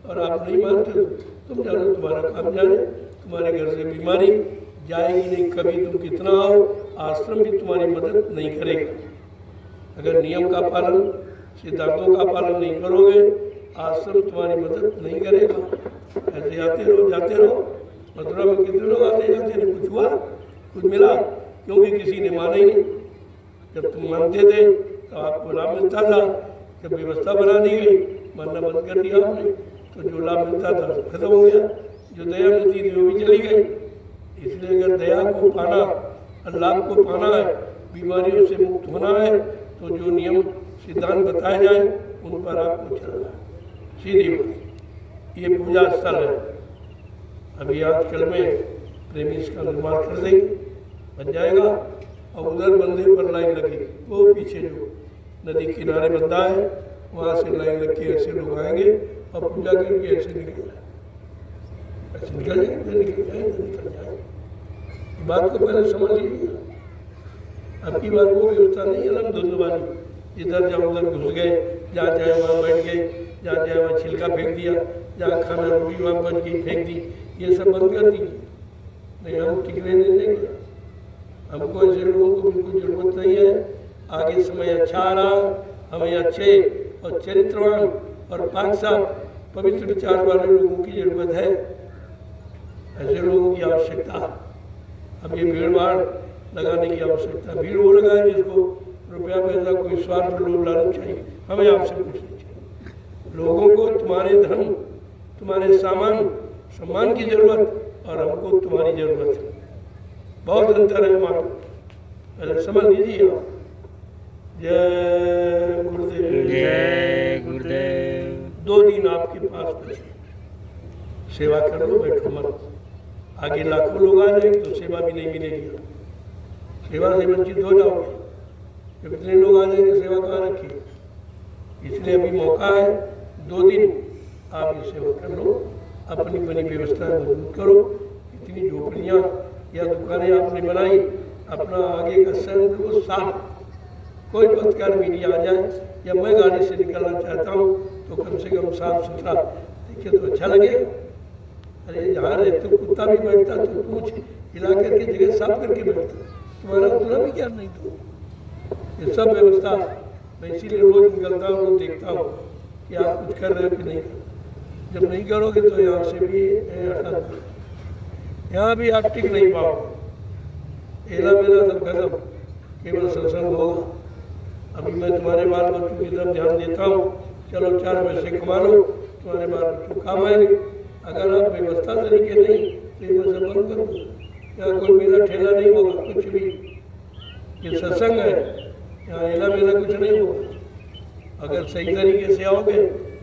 और आप नहीं मानते हो, तुम जानो, तुम्हारा काम जाने, तुम्हारे घर से बीमारी जाएगी नहीं। कभी तुम कितना आओ, आश्रम भी तुम्हारी मदद नहीं करेगा। अगर नियम का पालन, सिद्धांतों का पालन नहीं करोगे, आश्रम तुम्हारी मदद नहीं करेगा। ऐसे आते रहो जाते रहो। मथुरा में कितने लोग आते जाते रहे, कुछ हुआ, कुछ मिला, क्योंकि किसी ने माना ही नहीं। जब तुम मानते थे तो आपको लाभ मिलता था, जब व्यवस्था बना दी गई, मानना बंद कर दिया आपने, तो जो लाभ मिलता था खत्म हो गया, जो दया मिलती थी वो भी चली गई। इसलिए अगर दया को पाना और लाभ को पाना है, बीमारियों से मुक्त होना है, तो जो नियम सिद्धांत बताए जाएं उन पर आपको चलना है। सीधी बात, ये पूजा स्थल है। अभी आजकल में प्रेमी इसका निर्माण कर देंगे, बन जाएगा, और उधर बंदे पर लाइन लगेगी। वो पीछे जो नदी किनारे बंदा है, वहाँ से लाइन लग के ऐसे लोग आएंगे और पूजा करके ऐसे निकल जाए, ऐसे निकल जाए। बात को पहले समझ लीजिए। आपकी बात वो व्यवस्था नहीं है ना धुंधवाली, इधर जहाँ उधर घुस गए, जहाँ चाहे वहाँ बैठ गए, जहाँ चाहे वहाँ छिलका फेंक दिया, जहाँ खाना रोटी वहाँ बच गई फेंक दी, ये सब बंद कर दी। नहीं, हम टिकने नहीं देंगे। हमको ऐसे लोगों को बिल्कुल जरूरत नहीं है। आगे समय अच्छा आ रहा, हमें अच्छे और चरित्रवान और पाक साफ पवित्र विचार वाले लोगों की जरूरत है। ऐसे लोगों की आवश्यकता। अब ये भीड़ भाड़ लगाने की आवश्यकता, भीड़ वो लगाए जिसको रुपया पैसा कोई स्वार्थ लोभ लालच चाहिए। हमें आपसे कुछ नहीं चाहिए। लोगों को तुम्हारे धन, तुम्हारे सामान, सम्मान की जरूरत और हमको तुम्हारी जरूरत है। बहुत अंतर है हमारा, पहले समझ लीजिए आप। जय गुरुदेव, जय गुरुदेव। 2 दिन आपके पास बचे, सेवा कर लो, बैठो मत। आगे लाखों लोग आ जाएंगे तो सेवा भी नहीं मिलेगी, सेवा से वंचित हो जाओगे। जब इतने लोग आ जाएंगे सेवा कहाँ रखिए। इसलिए अभी मौका है, 2 दिन आप ये सेवा कर लो, अपनी बनी व्यवस्था मजबूत करो। इतनी झोपड़ियाँ या दुकानें आपने बनाई, अपना आगे का संग वो साफ। कोई पत्रकार मीडिया आ जाए या मैं गाड़ी से निकलना चाहता हूँ तो कम से कम साफ सुथरा देखिए तो अच्छा लगेगा। अरे यहाँ रहते कुत्ता भी बैठता तो पूछ हिला करके जगह साफ करके बैठता, तुम्हारा उतना भी ज्ञान नहीं तो ये सब व्यवस्था मैं इसीलिए रोज निकलता हूँ और देखता हूँ कि आप कुछ कर रहे हो कि नहीं। जब नहीं करोगे तो यहाँ से भी यहाँ भी आप टिक नहीं पाओगे। एला मेला सब खत्म, केवल सत्संग होगा। अभी मैं तुम्हारे बाल बच्चों की तरफ ध्यान देता हूँ, चलो 4 पैसे कमा लो, तुम्हारे बाल बच्चों काम आएंगे। अगर आप व्यवस्था तरीके नहीं तो ये मैं सब बंद करूँ, यहाँ कोई मेला ठेला नहीं होगा, कुछ भी। ये सत्संग है, यहाँ एला मेला कुछ नहीं होगा। अगर सही तरीके से आओगे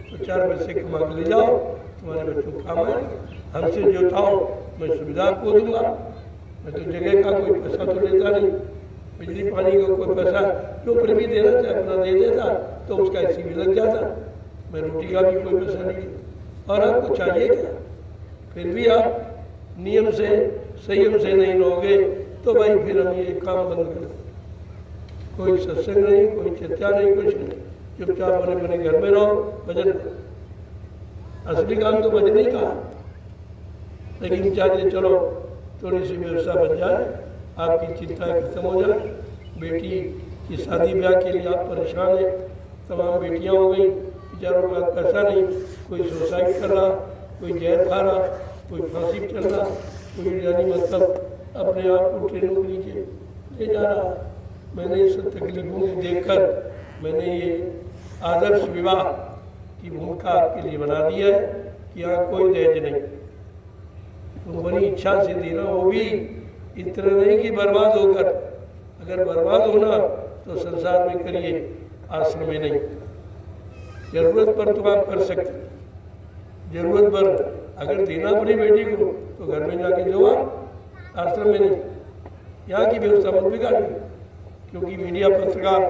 तो 4 पैसे कमा के ले जाओ, तुम्हारे बच्चों को काम आएंगे। हमसे जो था मैं सुविधा आपको दूंगा। मैं तो जगह का कोई पैसा तो लेता नहीं, बिजली पानी का कोई पैसा जो प्रेमी देना चाहे अपना दे देता तो उसका इसी में लग जाता। मैं रोटी का भी कोई पैसा नहीं लेता। और आपको चाहिए क्या? फिर भी आप नियम से संयम से नहीं रहोगे तो भाई फिर हम ये काम बंद कर दें। कोई सत्संग नहीं, कोई चर्चा नहीं, कुछ नहीं, चुपचाप अपने अपने घर में रहो, भजन। असली काम तो भजन ही का, लेकिन चाहते चलो थोड़ी सी व्यवस्था बन जाए, आपकी चिंताएं खत्म हो जाए। बेटी की शादी ब्याह के लिए आप परेशान हैं, तमाम बेटियां हो गई, बेचारों का पैसा नहीं, कोई सुसाइड कर रहा, कोई जहर खा रहा, कोई फांसी चल रहा, कोई यानी मतलब अपने आप को ट्रेनों के नीचे ले जा रहा। मैंने ये सब तकलीफों को देखकर मैंने ये आदर्श विवाह की भूमिका आपके लिए बना दी है कि यहाँ कोई दहेज नहीं। तुम बड़ी इच्छा से देना, वो भी इतना नहीं कि बर्बाद होकर। अगर बर्बाद होना तो संसार में करिए, आश्रम में नहीं। जरूरत पर तो आप कर सकते, जरूरत पर अगर देना अपनी बेटी को तो घर में जाके दो, आप आश्रम में नहीं। यहाँ की व्यवस्था मत बिगाड़िए, क्योंकि मीडिया पत्रकार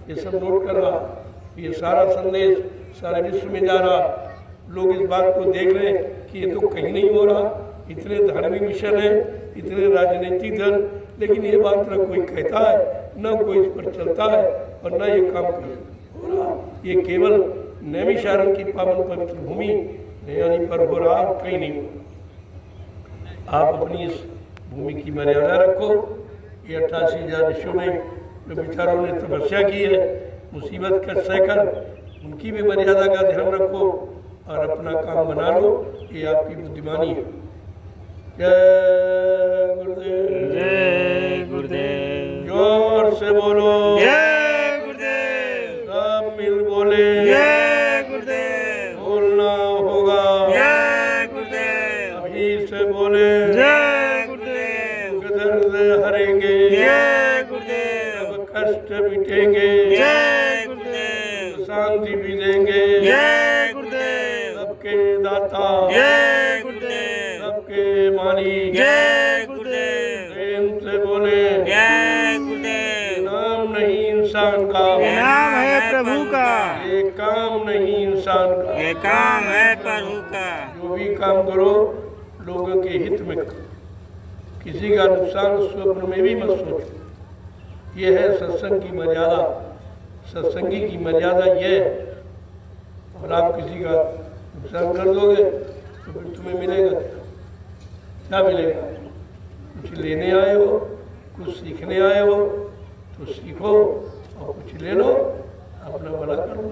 ये सब नोट कर रहा, ये सारा संदेश सारे विश्व में जा रहा। लोग इस बात को देख रहे हैं कि ये तो कहीं नहीं हो रहा। इतने धार्मिक मिशन है, इतने राजनीतिक दल, लेकिन ये बात न कोई कहता है, न कोई इस पर चलता है, और न ये काम हो रहा। ये केवल नैमिषारण्य की पावन पवित्र भूमि यानी पर हो रहा, कहीं नहीं हो। आप अपनी इस भूमि की मर्यादा रखो। ये 88,000 ऋषियों में जो विचारों ने तपस्या की है, मुसीबत का सहकर उनकी भी मर्यादा का ध्यान रखो और अपना काम बना लो। ये आपकी बुद्धिमानी है। जय गुरुदेव, जय गुरुदेव, जोर से बोलो जय गुरुदेव, सब मिल बोले जय गुरुदेव, बोलना होगा जय गुरुदेव, अभी से बोले जय गुरुदेव, दर्द हरेंगे जय गुरुदेव, कष्ट मिटेंगे जय गुरुदेव, शांति भी देंगे जय गुरुदेव, सबके दाता जय गुरुदेव, सबके मानी जय गुरुदेव, प्रेम से बोले जय गुरुदेव। नाम नहीं इंसान का, ये नाम है प्रभु का, ये काम नहीं इंसान का, ये काम है प्रभु का। जो भी काम करो लोगों के हित में करो, किसी का नुकसान स्वप्न में भी मत सोचो। ये है सत्संग की मर्यादा। सत्संगी की मर्यादा ये है। और आप किसी का नुकसान कर दोगे तो फिर तुम्हें मिलेगा क्या? मिलेगा? कुछ लेने आए हो, कुछ सीखने आए हो तो सीखो, और कुछ ले लो, अपना भला करो।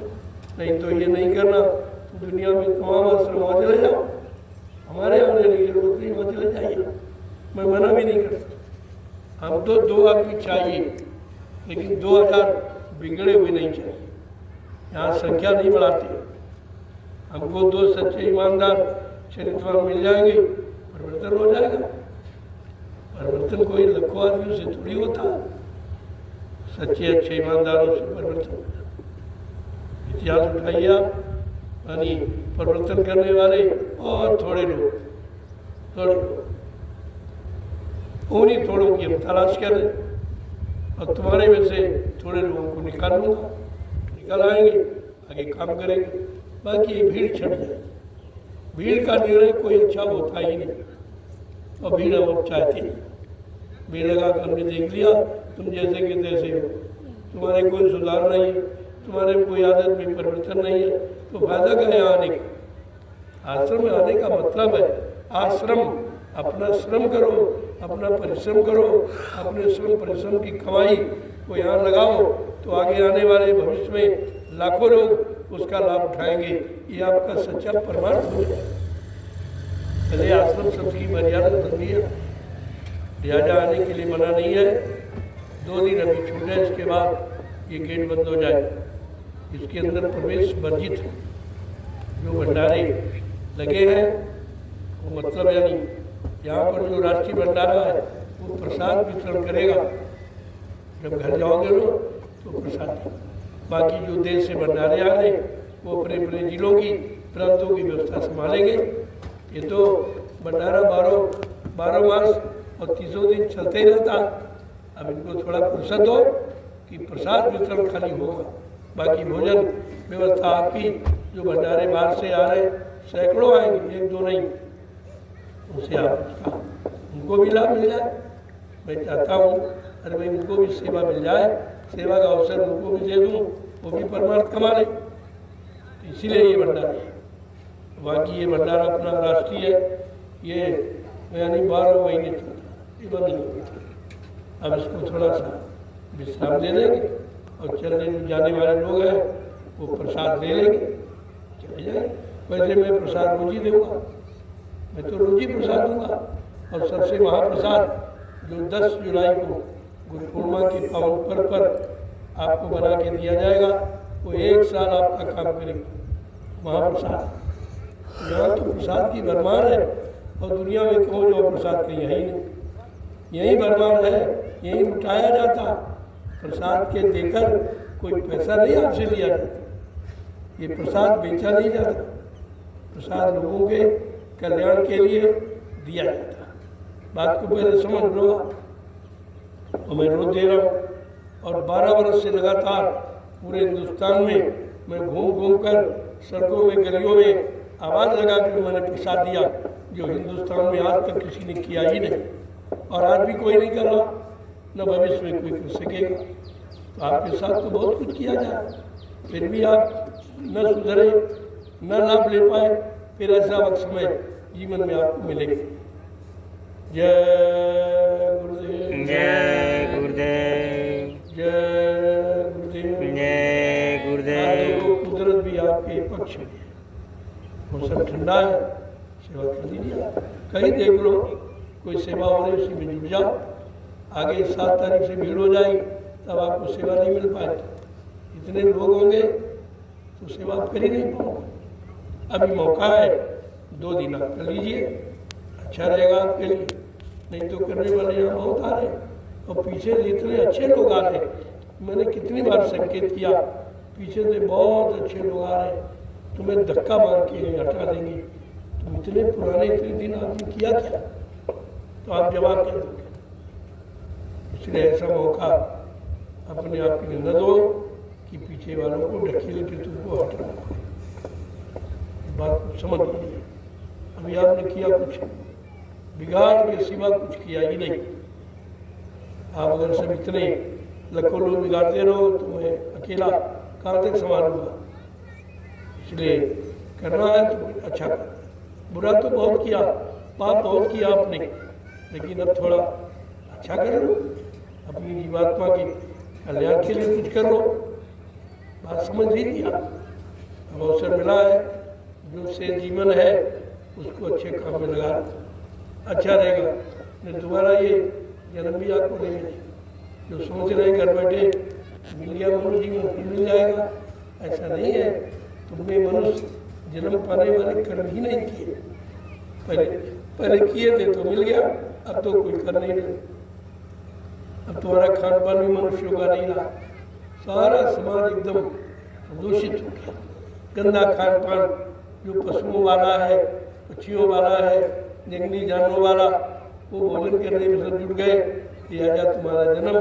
नहीं तो ये नहीं करना तो दुनिया में तमाम आश्रम चले जाओ। हमारे आने की जरूरत नहीं, वहाँ चले जाइए, मैं मना भी नहीं करता। हम तो 2 आदमी चाहिए, लेकिन 2000 बिगड़े हुए नहीं चाहिए। यहाँ संख्या नहीं बढ़ाती। हमको 2 सच्चे ईमानदार चरित्रवान मिल जाएंगे, परिवर्तन हो जाएगा। परिवर्तन कोई लाखों आदमियों से थोड़ी होता, सच्चे अच्छे ईमानदारों से परिवर्तन होता। इतिहास उठाइए आप, यानी परिवर्तन करने वाले और थोड़े लोग, थोड़े उन्हीं थोड़ों की हम तलाश कर रहे हैं। और तुम्हारे में से थोड़े लोगों को निकाल लूँगा, निकाल आएंगे, आगे काम करेंगे। बाकी ये भीड़ छट जाए। भीड़ का निर्णय कोई अच्छा होता ही नहीं, और भीड़ हम चाहते हैं। भीड़ लगा कर हमने देख लिया, तुम जैसे कि तैसे हो, तुम्हारे कोई सुधार नहीं है, तुम्हारे में कोई आदत में परिवर्तन नहीं है, तो फायदा क्या है आने का? आश्रम में आने का मतलब है आश्रम अपना श्रम करो, अपना परिश्रम करो, अपने श्रम परिश्रम की कमाई को यहाँ लगाओ, तो आगे आने वाले भविष्य में लाखों लोग उसका लाभ उठाएंगे। ये आपका सच्चा प्रमाण हो जाए। पहले आश्रम शब्द की मर्यादा बनती है, लिहाजा आने के लिए मना नहीं है। 2 दिन अभी छूट है, इसके बाद ये गेट बंद हो जाए। इसके अंदर प्रवेश वर्जित है। जो भंडारे लगे हैं वो मतलब यानी यहाँ पर जो राष्ट्रीय भंडारा है वो प्रसाद वितरण करेगा। जब घर जाओगे लोग तो प्रसाद देगा। बाकी जो देश से भंडारे आ रहे वो अपने अपने जिलों की प्रांतों की व्यवस्था संभालेंगे। ये तो भंडारा 12 मास और 30 दिन चलते ही रहता। अब इनको थोड़ा फुर्सत हो कि प्रसाद वितरण खाली होगा, बाकी भोजन व्यवस्था आपकी। जो भंडारे बाहर से आ रहे सैकड़ों आएंगे, 1-2 नहीं, उनसे आप उनको भी लाभ मिल जाए। मैं चाहता हूँ अरे भाई उनको भी सेवा मिल जाए, सेवा का अवसर उनको भी दे दूँ, वो भी परमार्थ कमा ले। इसीलिए ये भंडारा है। बाकी ये भंडारा अपना राष्ट्रीय है, ये यानी 12 महीने ये बंद नहीं होता। अब इसको थोड़ा सा विश्राम दे देंगे और चलने जाने वाले लोग हैं वो प्रसाद ले लेंगे, चले जाएंगे। वैसे मैं प्रसाद रोज ही दूँगा, मैं तो रोज ही प्रसाद दूँगा। और सबसे महाप्रसाद जो 10 जुलाई को गुरु पूर्णिमा के पावन पर्व पर आपको बना के दिया जाएगा, वो 1 साल आपका काम करेगा। महाप्रसाद यहाँ तो प्रसाद की भरमार है, और दुनिया में कहो जो प्रसाद कहीं है ही नहीं, यही भरमार है, यही लुटाया जाता। प्रसाद के देकर कोई पैसा नहीं आपसे लिया जाता, ये प्रसाद बेचा नहीं जाता, प्रसाद लोगों के कल्याण के लिए दिया जाता। बात को पहले समझ लो। और मैं रोज दे रहा हूँ, और 12 वर्ष से लगातार पूरे हिंदुस्तान में मैं घूम घूम कर सड़कों में गलियों में आवाज़ लगा कर मैंने प्रसाद दिया, जो हिंदुस्तान में आज तक किसी ने किया ही नहीं, और आज भी कोई नहीं कर रहा, न भविष्य में कोई कर सकेगा। तो आपके साथ तो बहुत कुछ किया जाए, फिर भी आप न सुधरे, न लाभ ले पाए, फिर ऐसा वक्त समय जीवन में आपको मिलेगा। जय गुरुदेव, जय गुरुदेव, जय गुरुदेव, जय गुरुदेव। कुदरत भी आपके पक्ष में है, मौसम ठंडा है, सेवा कर लीजिए। कहीं देख लो कोई सेवा हो रही उसी में जुट जाओ। आगे 7 तारीख से भीड़ हो जाएगी, तब आपको सेवा नहीं मिल पाएगी। इतने लोग होंगे तो सेवा आप कर ही नहीं पाओगे। अभी मौका है, 2 दिन आप कर लीजिए, अच्छा रहेगा आपके लिए। नहीं तो करने वाले यहाँ बहुत आ रहे, और पीछे से इतने अच्छे लोग आ रहे। मैंने कितनी बार संकेत किया, पीछे से बहुत अच्छे लोग आ रहे, तुम्हें धक्का मार के हटा देंगे। तुम इतने पुराने इतने दिन आपने किया क्या, तो आप जवाब क्या दोगे। इसलिए ऐसा मौका अपने आप के लिए न दो कि पीछे वालों को ढकेल के तुमको हटाना पड़े। बात को समझ लीजिए। अभी आपने किया कुछ बिगाड़ के सिवा कुछ किया ही नहीं। आप अगर सब इतने लाखों लोग बिगाड़ते रहो तो मैं अकेला कहाँ तक संभालूंगा। इसलिए करना है तो अच्छा कर। बुरा तो बहुत किया, पाप बहुत किया आपने, लेकिन अब थोड़ा अच्छा कर लो, अपनी जीवात्मा के कल्याण के लिए कुछ कर लो। बात समझ लीजिए। अब अवसर मिला है, जो से जीवन है उसको अच्छे काम में लगा, अच्छा रहेगा। नहीं दोबारा ये जन्म भी आपको नहीं मिले। जो सोच रहे घर बैठे मिल गया मनुष्य जीवन फिर मिल जाएगा, ऐसा नहीं है। तुमने मनुष्य जन्म पाने वाले कर्म ही नहीं किए, पहले किए थे तो मिल गया, अब तो कोई कर नहीं रहे। अब तुम्हारा खान पान भी मनुष्यों का नहीं रहा, सारा समाज एकदम दूषित हो गया। गंदा खान पान जो पशुओं वाला है, पक्षियों वाला है, जंगली जानवरों वाला, वो भोजन करने में सब जुट गए। लिहाजा तुम्हारा जन्म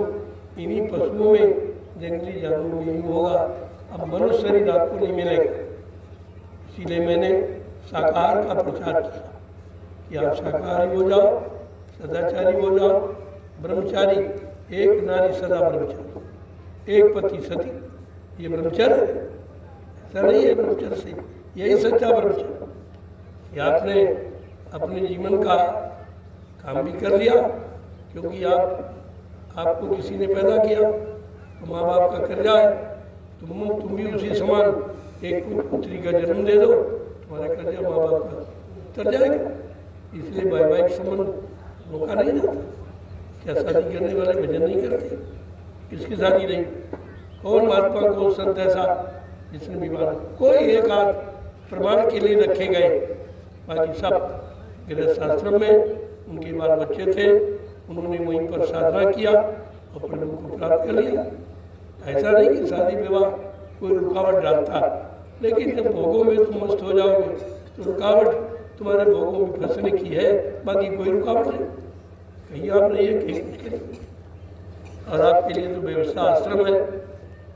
इन्हीं पशुओं में, जंगली जानवरों में ही होगा। अब मनुष्य शरीर आपको नहीं मिलेगा। इसीलिए मैंने शाकाहार का प्रचार किया कि आप शाकाहारी हो जाओ, सदाचारी हो जाओ, ब्रह्मचारी, एक नारी सदा ब्रह्मचारी, एक पति सती। ये ब्रह्मचर्य है, ऐसा नहीं है ब्रह्मचर्य से, यही सच्चा ब्रह्मचर्य। कि आपने अपने जीवन का काम भी कर लिया, क्योंकि आपको किसी ने पैदा किया तो माँ बाप का कर्जा है। तुम भी उसी समान एक पुत्री का जन्म दे दो, तुम्हारा कर्जा माँ बाप का उतर जाएगा। इसलिए वैवाहिक संबंध रोका नहीं जाता। क्या शादी करने वाले भजन नहीं करते? किसकी शादी नहीं? कौन महात्मा कौन संत ऐसा जिसने विवाह? कोई एक आध प्रमाण के लिए रखे गए, बाकी सब गृहस्थ आश्रम में उनके बाल बच्चे थे, उन्होंने वहीं पर साधना किया और प्रभु को प्राप्त कर लिया। ऐसा नहीं कि शादी विवाह कोई रुकावट डालता, लेकिन जब भोगों में तुम मस्त हो जाओगे तो रुकावट तुम्हारे भोगों में फंसने की है, बाकी कोई रुकावट नहीं। कहीं आप नहीं है, कहीं कुछ करें। और आपके लिए तो व्यवस्था आश्रम है।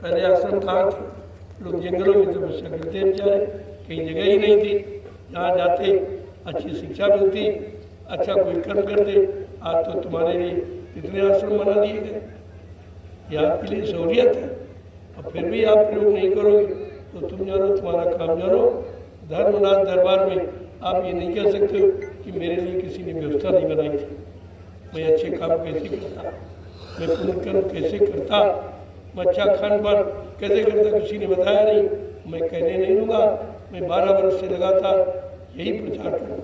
पहले आश्रम कहाँ थे? लोग जंगलों में तपस्या करते बेचारे, कहीं जगह ही नहीं थी जहाँ जाते अच्छी शिक्षा मिलती, अच्छा कोई कर्म करते। आज तो तुम्हारे लिए इतने आश्रम बना दिए गए, ये आपके लिए सहूलियत है। और फिर भी आप प्रयोग नहीं करोगे तो तुम जानो, तुम्हारा काम जानो। धर्मनाथ दरबार में आप ये नहीं कह सकते हो कि मेरे लिए किसी ने व्यवस्था नहीं बनाई थी, मैं अच्छे काम कैसे करता, मैं पुण्य कर्म कैसे करता, मैं अच्छा खान पान कैसे करता, किसी ने बताया नहीं। मैं कहने नहीं दूंगा। मैं 12 वर्ष से लगा था यही प्रचार करूँ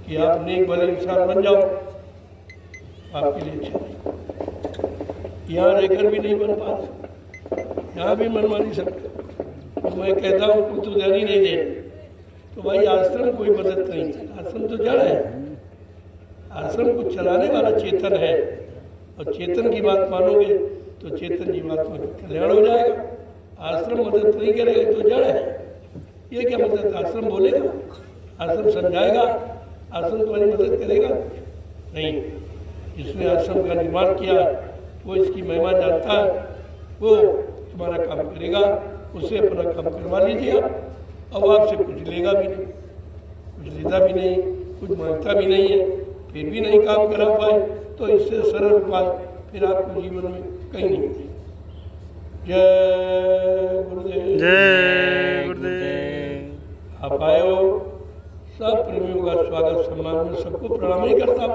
कि आप नेक भले इंसान बन जाओ, आपके लिए अच्छा नहीं। यहाँ रहकर भी नहीं बन पाते, यहाँ भी मनमानी सकते। तो मैं कहता हूँ तुम तो ध्यान ही नहीं दे, तो भाई आश्रम कोई मदद नहीं, आश्रम तो जड़ है। आश्रम को चलाने वाला चेतन है, और चेतन की बात मानोगे तो चेतन जीवात्मा का कल्याण हो जाएगा। आश्रम मदद नहीं करेगा तो जड़ है। ये क्या मदद? आश्रम बोलेगा, आश्रम समझाएगा, आश्रम तुम्हारी मदद करेगा नहीं। जिसने आश्रम का निर्माण किया वो इसकी महिमा जानता है, वो तुम्हारा काम करेगा। उससे अपना काम करवा लीजिए आप, और वो आपसे कुछ लेगा भी नहीं, कुछ लेता भी नहीं, कुछ मांगता भी नहीं है। फिर भी नहीं काम करा पाए तो इससे सरल उपाय फिर आपको जीवन में कहीं नहीं मिलेगा। जय गुरुदेव, जय गुरुदेव। आप आए हो, सब प्रेमियों का स्वागत सम्मान में सबको प्रणाम नहीं करता।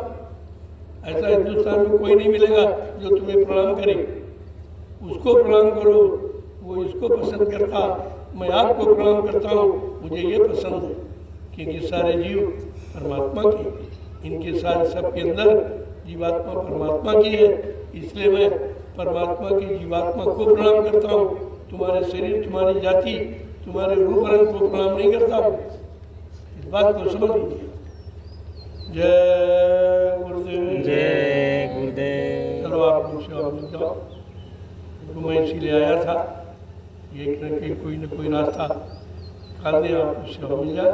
ऐसा हिंदुस्तान में कोई नहीं मिलेगा जो तुम्हें प्रणाम करे। उसको प्रणाम करो, वो इसको पसंद करता, मैं आपको प्रणाम करता हूँ, मुझे ये पसंद है। क्योंकि सारे जीव परमात्मा के, इनके सारे सबके अंदर जीवात्मा परमात्मा की है, इसलिए मैं परमात्मा की जीवात्मा को प्रणाम करता हूँ। तुम्हारे शरीर, तुम्हारी जाति, तुम्हारे रूप रंग को प्रणाम नहीं करता हूँ। इस बात को समझ लीजिए। जय गुरुदेव, जय गुरुदेव। चलो आप लोग सेवा में जाओ। तो मैं इसीलिए आया था, एक न कि कोई न कोई रास्ता निकाल दे, आपको सेवा मिल जाए,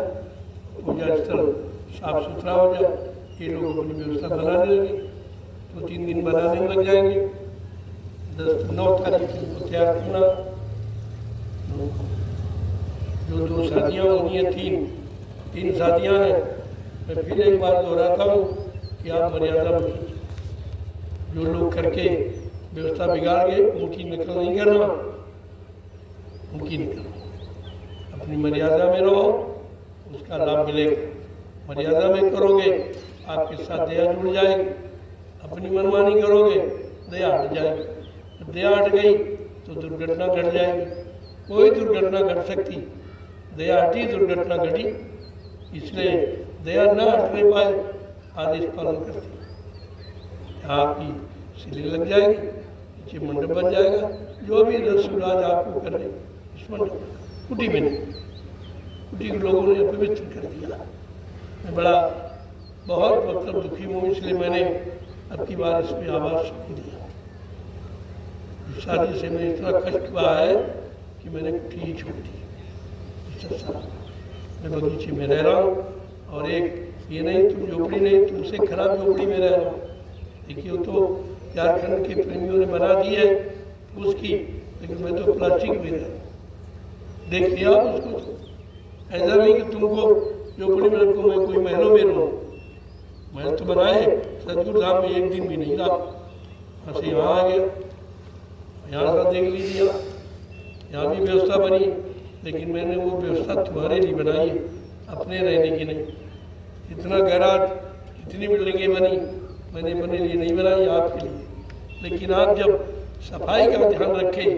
पूजा स्थल साफ सुथरा हो जाए। ये लोग अपनी व्यवस्था बनाने लगे, 2-3 दिन बनाने में लग जाएंगे। 9 तारीख को तैयार करना। जो 2 शादियाँ होनी है, 3 शादियाँ हैं। मैं फिर एक बार दोहराता हूँ कि आप मर्यादा में कीजिए। जो लोग करके व्यवस्था बिगाड़ गए उनकी नकल नहीं करना, उनकी नकल। अपनी मर्यादा में रहो, उसका लाभ मिलेगा। मर्यादा में करोगे आपके साथ दया जुड़ जाएगी, अपनी मनमानी करोगे दया हट जाएगी। दया हट गई तो दुर्घटना घट जाएगी। कोई दुर्घटना घट सकती, दया हटी दुर्घटना घटी। इसलिए दया न हटने पाए आदेश पालन करती। आपकी सिले लग जाएगी, नीचे मंडप बन जाएगा। जो भी रसूलाज आपको कर रहे इस मंडप, कुटी में नहीं, कुटी के लोगों ने अपवित्र कर दिया। मैं बड़ा बहुत मतलब दुखी हूँ, इसलिए मैंने अब की बार इसमें आवाज़ नहीं दिया। इस शादी से मैं इतना कष्ट हुआ है कि मैंने कुटी ही छोड़ दी। मैं बगीचे में रह रहा हूँ, और एक ये नहीं तुम झोपड़ी नहीं, तुमसे खराब झोपड़ी में रह रहा हूँ। देखिए तो झारखंड के प्रेमियों ने बना दी है उसकी, लेकिन मैं तो प्लास्टिक में रह रहा हूँ। देखिए आप उसको, तो ऐसा नहीं कि तुमको झोपड़ी में रखो, मैं कोई महलों में रहूँ। महल तो बनाए सतगुरु धाम में, एक दिन भी नहीं रहा। वहाँ से यहाँ आ गया, यहाँ का देख लीजिए, यहाँ भी व्यवस्था बनी, लेकिन मैंने वो व्यवस्था तुम्हारे लिए बनाई है, अपने रहने की नहीं। इतना गैराज, जितनी बिल्डिंगें बनी मैंने अपने लिए नहीं बनाई, आपके लिए। लेकिन आप जब सफाई का ध्यान रखें,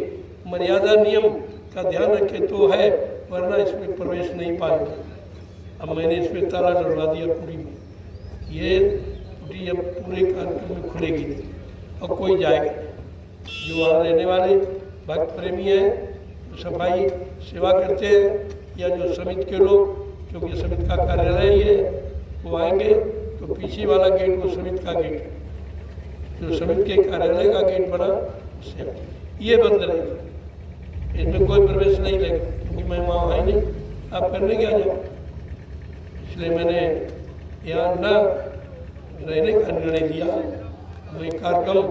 मर्यादा नियम का ध्यान रखें तो है, वरना इसमें प्रवेश नहीं पाएंगे। अब मैंने इसमें ताला डलवा दिया कुटी में, ये कुटी अब पूरे कार्यक्रम में खुलेगी नहीं और कोई जाएगा नहीं। जो वहाँ रहने वाले भक्त प्रेमी हैं, सफाई सेवा करते हैं, या जो समिति के लोग, क्योंकि समिति का कार्यालय ही है, वो आएंगे तो पीछे वाला गेट वो समिति का गेट है, जो समिति के कार्यालय का गेट बना उससे ये बंद रहेगा, इसमें कोई प्रवेश नहीं रहेगा, क्योंकि मैं वहाँ आई नहीं, आप करने क्या जाओ। इसलिए मैंने यहाँ न रहने का निर्णय लिया। मैं कार्यक्रम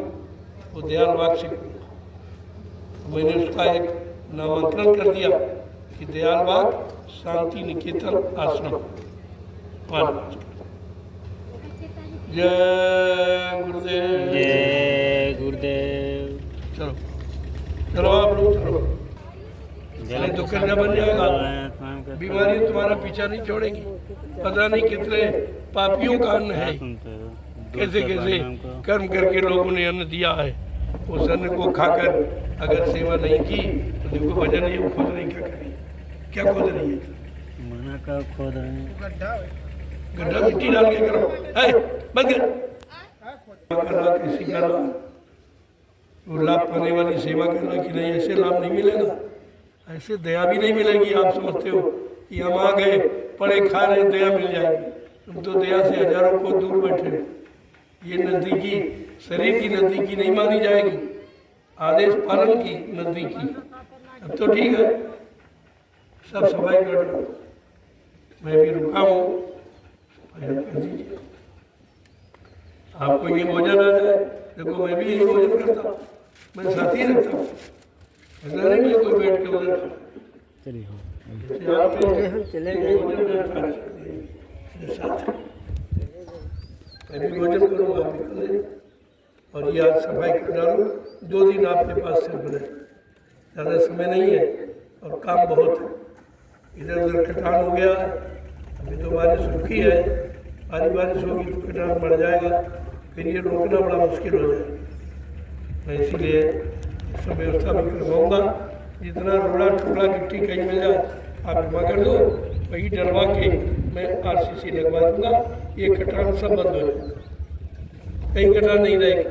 वो दयाल बाग से करूँगा। मैंने उसका एक नामांकन कर दिया कि दयाल बाग शांति निकेतन आश्रम। जय गुरुदेव। जय गुरुदेव। चलो चलो आप लोग चलो, चले तो कर्जा बन जाएगा। बीमारी तुम्हारा पीछा नहीं छोड़ेगी। पता नहीं कितने पापियों का अन्न है, कैसे कैसे कर्म करके लोगों ने अन्न दिया है। उस अन्न को खाकर अगर सेवा नहीं की तो देखो भजन नहीं, वो खोद नहीं, क्या करें, क्या खोद रही है, मना का खोद रहे हैं, गड्ढा मिट्टी डाल के करो, है बंद कर किसी का वो लाभ पाने वाली सेवा करना कि नहीं, ऐसे लाभ नहीं मिलेगा, ऐसे दया भी नहीं मिलेगी। आप समझते हो कि हम आ गए पड़े खा रहे दया मिल जाएगी, तुम तो दया से हजारों को दूर बैठे हो। ये नज़दीकी शरीर की नज़दीकी नहीं मानी जाएगी, आदेश पालन की नज़दीकी। अब तो ठीक है, सब सफाई कर दो, मैं भी रुका हूँ, कर दीजिए। आपको ये भोजन आ जाए, देखो मैं भी यही भोजन करता हूँ, मैं साथी रहता हूँ, ऐसा नहीं मैं कोई बैठ के उधर चलेंगे मैं भी भोजन करूँ, आप भी करें। और ये आज सफाई कर डालो, 2 दिन आपके पास सिर्फ रहे, ज़्यादा समय नहीं है और काम बहुत है। इधर उधर कटान हो गया, अभी तो बारिश रुकी है, भारी बारिश होगी तो कटान बढ़ जाएगा, फिर ये रोकना बड़ा मुश्किल हो जाएगा। मैं इसीलिए सब व्यवस्था भी करवाऊँगा। जितना रोड़ा टुकड़ा गिट्टी कहीं मिल जाए आप जमा कर दो, वही डलवा के मैं RCC लगवा दूँगा, ये कटान सब बंद हो जाएगा, कहीं कटान नहीं रहेगा।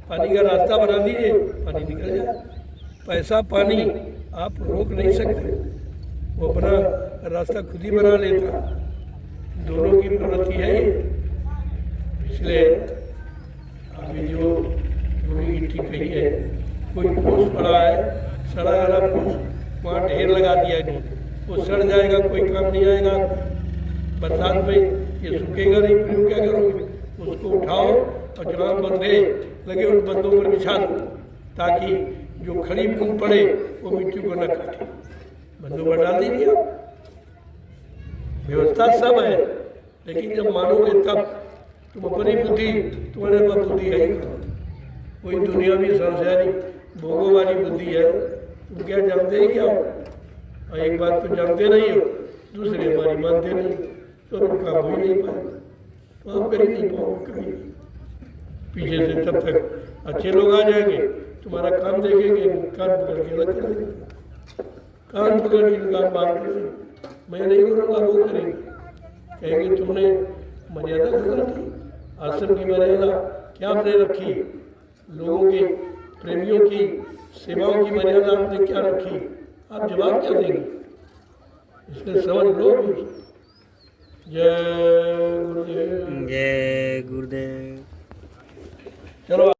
पानी का रास्ता बना दीजिए, पानी निकल जाए। पैसा पानी आप रोक नहीं सकते, वो अपना रास्ता खुद ही बना लेता, दोनों की प्रवृत्ति है ये। इसलिए अभी जो पूरी गिट्टी कही है, कोई फूस पड़ा है, सड़ा गला फूस, वहाँ ढेर लगा दिया इन्होंने, वो सड़ जाएगा, कोई काम नहीं आएगा। बरसात में ये सूखेगा नहीं, फिर क्या करोगे, उसको उठाओ और जहाँ बंधे लगे उन बंदों पर बिछा दो, ताकि जो खड़ी बूंद पड़े वो मिट्टी को न काटे। बंदों पर डाल दीजिए। व्यवस्था सब है, लेकिन जब मानोगे तब तुम अपनी बुद्धि, तुम्हारे पास बुद्धि है ही, कोई दुनियावी संसारी भोगों वाली बुद्धि है, तुम क्या जानते ही क्या हो। और एक बात तो जानते नहीं हो, दूसरे हमारी मानते नहीं, तो तुम काम हो ही नहीं पाएगा, तो आप कर ही नहीं पाओगे कभी। पीछे से तब तक अच्छे लोग आ जाएंगे, तुम्हारा काम देखेंगे, कान पकड़ के अलग कर देंगे, कान पकड़ के कान बाहर कर देंगे। मैं नहीं करूँगा, वो करेंगे, कहेंगे तुमने मर्यादा खत्म की, आश्रम की मर्यादा क्या आपने रखी, लोगों के प्रेमियों की सेवाओं की मर्यादा आपने क्या रखी, आप जवाब क्या देंगे, इसमें समझ लो। जय गुरुदेव। जय गुरुदेव। चलो।